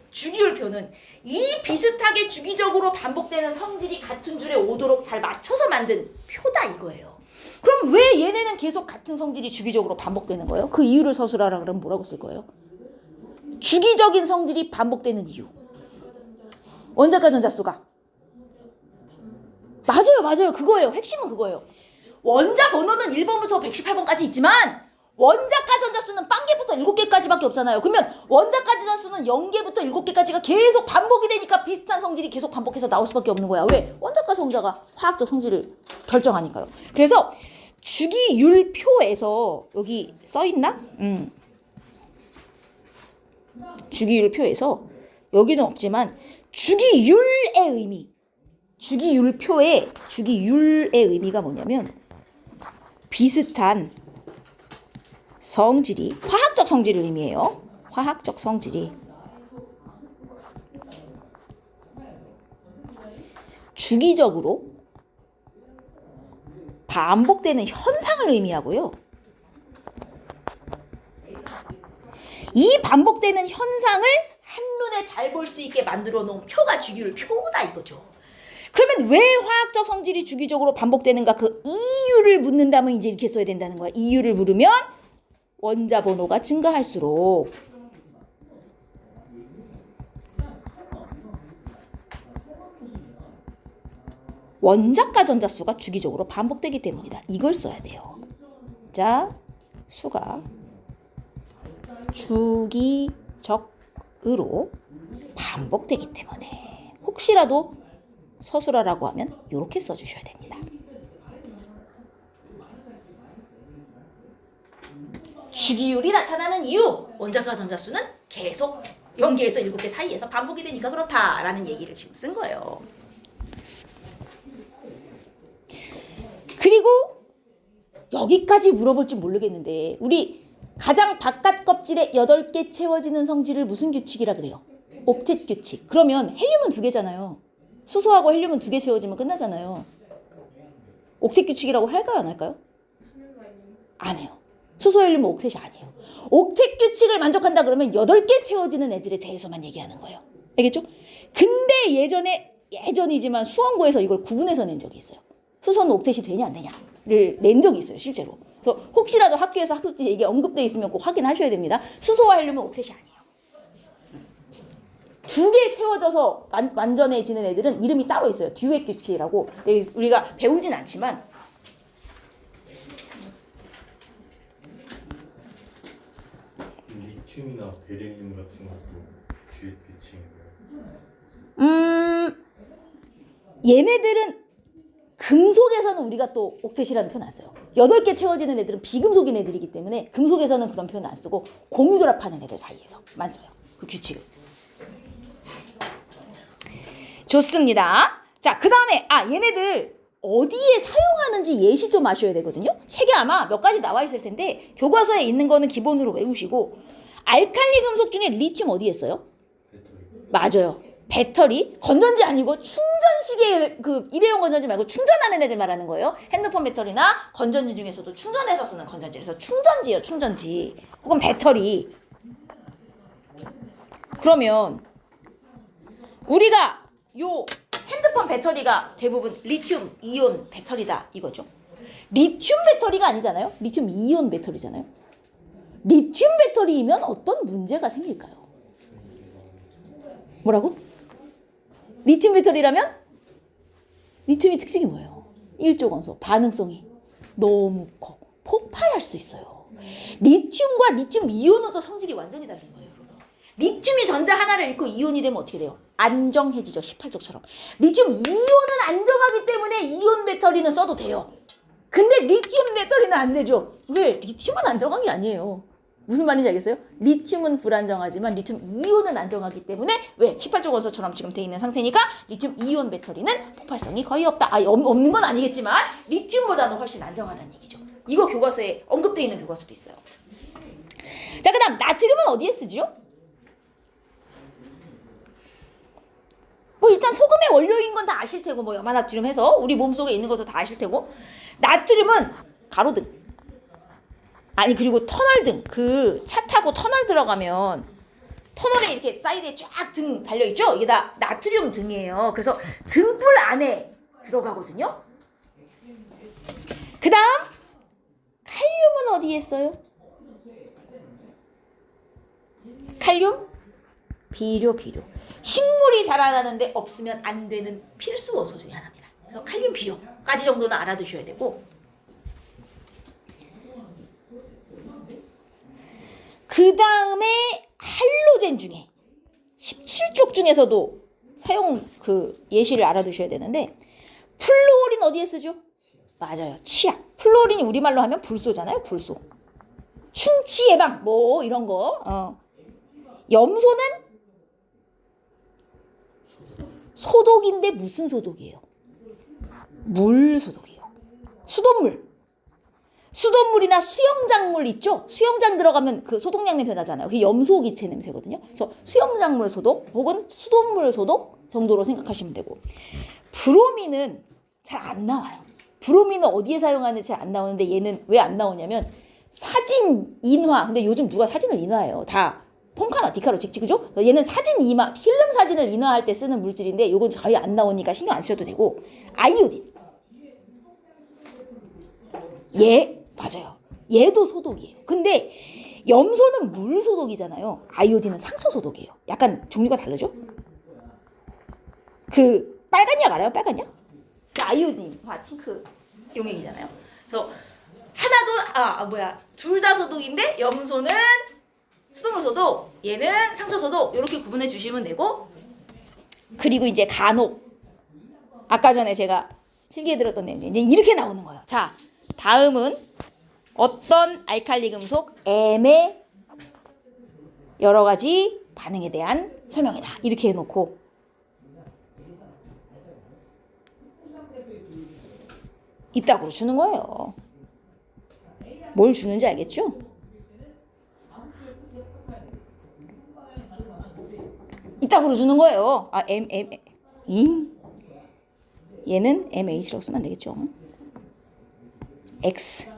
주기율표는 이 비슷하게 주기적으로 반복되는 성질이 같은 줄에 오도록 잘 맞춰서 만든 표다 이거예요. 그럼 왜 얘네는 계속 같은 성질이 주기적으로 반복되는 거예요? 그 이유를 서술하라 그러면 뭐라고 쓸 거예요? 주기적인 성질이 반복되는 이유. 원자과 전자수가. 맞아요. 그거예요. 핵심은 그거예요. 원자 번호는 1번부터 118번까지 있지만 원자과 전자수는 빵개부터 7개까지밖에 없잖아요. 그러면 원자과 전자수는 0개부터 7개까지가 계속 반복이 되니까 비슷한 성질이 계속 반복해서 나올 수밖에 없는 거야. 왜? 원자과 전자가 화학적 성질을 결정하니까요. 그래서 주기율표에서 여기 써있나? 주기율표에서 여기는 없지만 주기율의 의미 주기율표의 의미가 뭐냐면 비슷한 성질이 화학적 성질을 의미해요. 화학적 성질이 주기적으로 반복되는 현상을 의미하고요. 이 반복되는 현상을 한눈에 잘 볼 수 있게 만들어 놓은 표가 주기율표다 이거죠. 그러면 왜 화학적 성질이 주기적으로 반복되는가 그 이유를 묻는다면 이제 이렇게 써야 된다는 거야. 이유를 물으면 원자 번호가 증가할수록 원자과 전자수가 주기적으로 반복되기 때문이다. 이걸 써야 돼요. 자, 수가 주기적으로 반복되기 때문에 혹시라도 서술하라고 하면 이렇게 써주셔야 됩니다. 주기율이 나타나는 이유 원자과 전자수는 계속 0개에서 7개 사이에서 반복이 되니까 그렇다라는 얘기를 지금 쓴 거예요. 그리고 여기까지 물어볼지 모르겠는데 우리 가장 바깥 껍질에 8개 채워지는 성질을 무슨 규칙이라 그래요? 옥텟 규칙. 그러면 헬륨은 2개잖아요. 수소하고 헬륨은 2개 채워지면 끝나잖아요. 옥텟 규칙이라고 할까요? 안 할까요? 안 해요. 수소 헬륨은 옥텟이 아니에요. 옥텟 규칙을 만족한다 그러면 8개 채워지는 애들에 대해서만 얘기하는 거예요. 알겠죠? 근데 예전이지만 수험고에서 이걸 구분해서 낸 적이 있어요. 수소는 옥텟이 되냐 안 되냐를 낸 적이 있어요. 실제로. 그래서 혹시라도 학교에서 학습지 이게 언급되어 있으면 꼭 확인하셔야 됩니다. 수소와 헬륨은 옥텟이 아니에요. 2개 채워져서 완전해지는 애들은 이름이 따로 있어요. 듀엣 규칙이라고. 우리가 배우진 않지만 리튬이나 베릴륨 같은 것도 듀엣 규칙인가요? 얘네들은 금속에서는 우리가 또 옥텟이라는 표현 안 써요. 8개 채워지는 애들은 비금속인 애들이기 때문에 금속에서는 그런 표현 안 쓰고 공유결합하는 애들 사이에서만 써요. 그 규칙을. 좋습니다. 자, 그 다음에 얘네들 어디에 사용하는지 예시 좀 아셔야 되거든요. 책에 아마 몇 가지 나와 있을 텐데 교과서에 있는 거는 기본으로 외우시고 알칼리 금속 중에 리튬 어디에 써요? 맞아요. 배터리, 건전지 아니고 충전식의 그 일회용 건전지 말고 충전하는 애들 말하는 거예요. 핸드폰 배터리나 건전지 중에서도 충전해서 쓰는 건전지. 그래서 충전지예요, 충전지. 혹은 배터리. 그러면 우리가 요 핸드폰 배터리가 대부분 리튬 이온 배터리다 이거죠. 리튬 배터리가 아니잖아요. 리튬 이온 배터리잖아요. 리튬 배터리이면 어떤 문제가 생길까요? 뭐라고? 리튬 배터리라면? 리튬의 특징이 뭐예요? 일조건소, 반응성이 너무 커. 폭발할 수 있어요. 리튬과 리튬 이온호도 성질이 완전히 다른 거예요. 여러분. 리튬이 전자 하나를 잃고 이온이 되면 어떻게 돼요? 안정해지죠. 18쪽처럼. 리튬 이온은 안정하기 때문에 이온 배터리는 써도 돼요. 근데 리튬 배터리는 안 되죠. 왜? 리튬은 안정한 게 아니에요. 무슨 말인지 알겠어요? 리튬은 불안정하지만 리튬 이온은 안정하기 때문에 왜? 18쪽 원소처럼 지금 돼 있는 상태니까 리튬 이온 배터리는 폭발성이 거의 없다. 없는 건 아니겠지만 리튬보다는 훨씬 안정하다는 얘기죠. 이거 교과서에 언급되어 있는 교과서도 있어요. 자, 그 다음 나트륨은 어디에 쓰죠? 뭐 일단 소금의 원료인 건 다 아실 테고 뭐 염화나트륨 해서 우리 몸속에 있는 것도 다 아실 테고 나트륨은 가로등 아니 그리고 터널등 그 차 타고 터널 들어가면 터널에 이렇게 사이드에 쫙 등 달려있죠? 이게 다 나트륨 등이에요. 그래서 등불 안에 들어가거든요. 그 다음 칼륨은 어디에 써요? 칼륨? 비료. 식물이 자라나는데 없으면 안 되는 필수 원소 중에 하나입니다. 그래서 칼륨 비료까지 정도는 알아두셔야 되고 그 다음에 할로젠 중에 17쪽 중에서도 사용 그 예시를 알아두셔야 되는데 플루오린 어디에 쓰죠? 맞아요. 치약. 플루오린이 우리말로 하면 불소잖아요. 불소. 충치 예방 뭐 이런 거. 염소는 소독인데 무슨 소독이에요? 물 소독이에요. 수돗물이나 수영장물 있죠? 수영장 들어가면 그 소독약 냄새 나잖아요. 그게 염소기체 냄새거든요. 그래서 수영장물 소독 혹은 수돗물 소독 정도로 생각하시면 되고 브로민은 잘 안 나와요. 브로민은 어디에 사용하는지 잘 안 나오는데 얘는 왜 안 나오냐면 사진 인화. 근데 요즘 누가 사진을 인화해요? 다 폰카나 디카로 찍지 그죠? 얘는 사진 인화, 필름 사진을 인화할 때 쓰는 물질인데 요건 거의 안 나오니까 신경 안 쓰셔도 되고 아이오딘. 맞아요. 얘도 소독이에요. 근데 염소는 물 소독이잖아요. 아이오딘은 상처 소독이에요. 약간 종류가 다르죠? 그 빨간 약 알아요? 빨간 약? 그 아이오딘화 팅크 용액이잖아요. 그래서 하나도 둘 다 소독인데 염소는 수돗물 소독, 얘는 상처 소독 이렇게 구분해 주시면 되고 그리고 이제 간혹 아까 전에 제가 필기해 들었던 내용 이제 이렇게 나오는 거예요. 자, 다음은 어떤 알칼리 금속 M의 여러 가지 반응에 대한 설명이다. 이렇게 해놓고 이따구로 주는 거예요. 뭘 주는지 알겠죠? 이따구로 주는 거예요. 얘는 MH라고 쓰면 안 되겠죠? X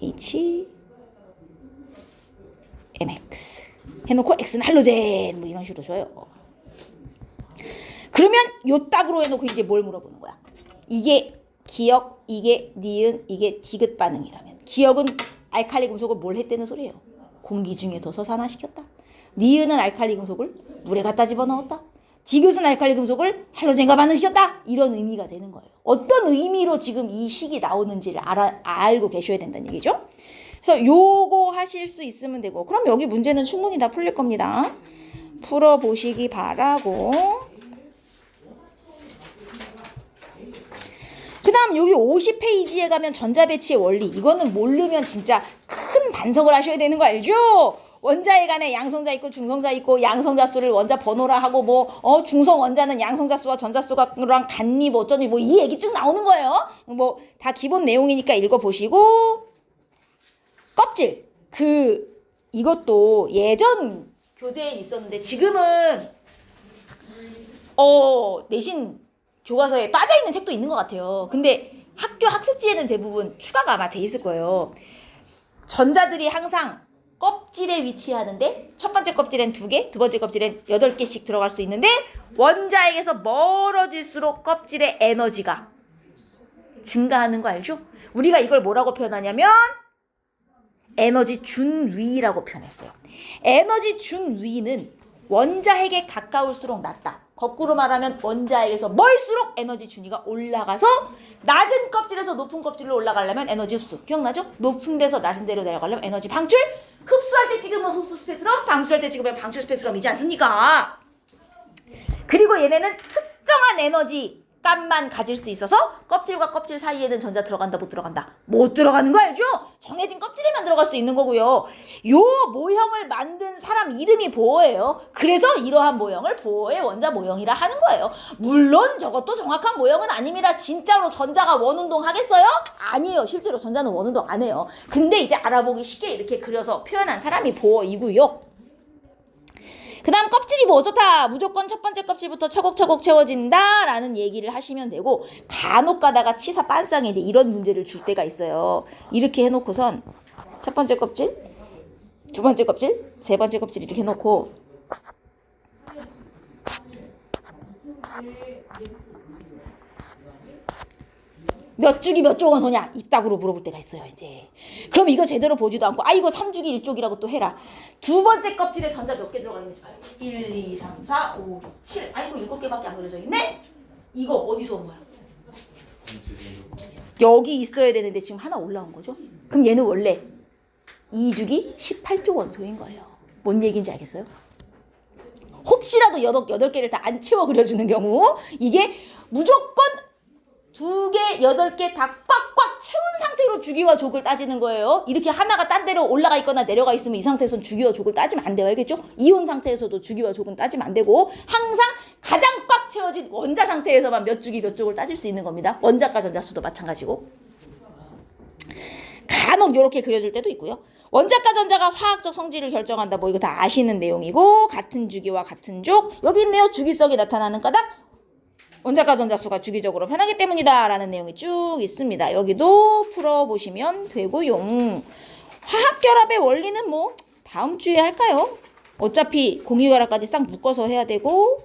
H MX 해놓고 X는 할로젠 뭐 이런 식으로 줘요. 그러면 요 딱으로 해놓고 이제 뭘 물어보는 거야? 이게 기역, 이게 니은, 이게 디귿 반응이라면 기역은 알칼리 금속을 뭘 했다는 소리예요? 공기 중에 둬서 산화시켰다. 니은은 알칼리 금속을 물에 갖다 집어넣었다. 디귿은 알칼리 금속을 할로젠과 반응시켰다. 이런 의미가 되는 거예요. 어떤 의미로 지금 이 식이 나오는지를 알고 계셔야 된다는 얘기죠. 그래서 요거 하실 수 있으면 되고 그럼 여기 문제는 충분히 다 풀릴 겁니다. 풀어보시기 바라고 그 다음 여기 50페이지에 가면 전자배치의 원리 이거는 모르면 진짜 큰 반성을 하셔야 되는 거 알죠? 원자에 간에 양성자 있고 중성자 있고 양성자 수를 원자 번호라 하고 중성 원자는 양성자 수와 전자수랑 같니 어쩌니 이 얘기 쭉 나오는 거예요. 다 기본 내용이니까 읽어보시고 껍질 이것도 예전 교재에 있었는데 지금은 내신 교과서에 빠져있는 책도 있는 것 같아요. 근데 학교 학습지에는 대부분 추가가 아마 돼 있을 거예요. 전자들이 항상 껍질에 위치하는데 첫 번째 껍질엔 2개, 두 번째 껍질엔 8개씩 들어갈 수 있는데 원자핵에서 멀어질수록 껍질의 에너지가 증가하는 거 알죠? 우리가 이걸 뭐라고 표현하냐면 에너지 준위라고 표현했어요. 에너지 준위는 원자핵에 가까울수록 낮다. 거꾸로 말하면 원자핵에서 멀수록 에너지 준위가 올라가서 낮은 껍질에서 높은 껍질로 올라가려면 에너지 흡수. 기억나죠? 높은 데서 낮은 데로 내려가려면 에너지 방출. 흡수할 때 찍으면 흡수 스펙트럼, 방출할 때 찍으면 방출 스펙트럼이지 않습니까? 그리고 얘네는 특정한 에너지 값만 가질 수 있어서 껍질과 껍질 사이에는 전자 들어간다 못 들어간다? 못 들어가는 거 알죠? 정해진 껍질에만 들어갈 수 있는 거고요. 요 모형을 만든 사람 이름이 보어예요. 그래서 이러한 모형을 보어의 원자 모형이라 하는 거예요. 물론 저것도 정확한 모형은 아닙니다. 진짜로 전자가 원운동 하겠어요? 아니에요. 실제로 전자는 원운동 안 해요. 근데 이제 알아보기 쉽게 이렇게 그려서 표현한 사람이 보어이고요. 그 다음 껍질이 뭐 어떻다? 무조건 첫 번째 껍질부터 차곡차곡 채워진다 라는 얘기를 하시면 되고 간혹 가다가 치사 빤쌍에 이제 이런 문제를 줄 때가 있어요. 이렇게 해놓고선 첫 번째 껍질, 두 번째 껍질, 세 번째 껍질 이렇게 해놓고 몇 주기 몇 조 원소냐? 이따구로 물어볼 때가 있어요, 이제. 그럼 이거 제대로 보지도 않고, 이거 3주기 1쪽이라고 또 해라. 두 번째 껍질에 전자 몇 개 들어가 있는지 봐요. 1, 2, 3, 4, 5, 6, 7. 아이고, 7개밖에 안 그려져 있네? 이거 어디서 온 거야? 여기 있어야 되는데 지금 하나 올라온 거죠? 그럼 얘는 원래 2주기 18조 원소인 거예요. 뭔 얘기인지 알겠어요? 혹시라도 8개를 다 안 채워 그려주는 경우, 이게 무조건 2개, 8개 다 꽉꽉 채운 상태로 주기와 족을 따지는 거예요. 이렇게 하나가 딴 데로 올라가 있거나 내려가 있으면 이 상태에서는 주기와 족을 따지면 안 돼요. 알겠죠? 이온 상태에서도 주기와 족은 따지면 안 되고 항상 가장 꽉 채워진 원자 상태에서만 몇 주기 몇 족을 따질 수 있는 겁니다. 원자과 전자수도 마찬가지고. 간혹 이렇게 그려줄 때도 있고요. 원자과 전자가 화학적 성질을 결정한다. 뭐 이거 다 아시는 내용이고 같은 주기와 같은 족. 여기 있네요. 주기성이 나타나는 까닭. 원자과 전자수가 주기적으로 변하기 때문이다 라는 내용이 쭉 있습니다. 여기도 풀어보시면 되고요. 화학결합의 원리는 뭐 다음 주에 할까요? 어차피 공유결합까지 싹 묶어서 해야 되고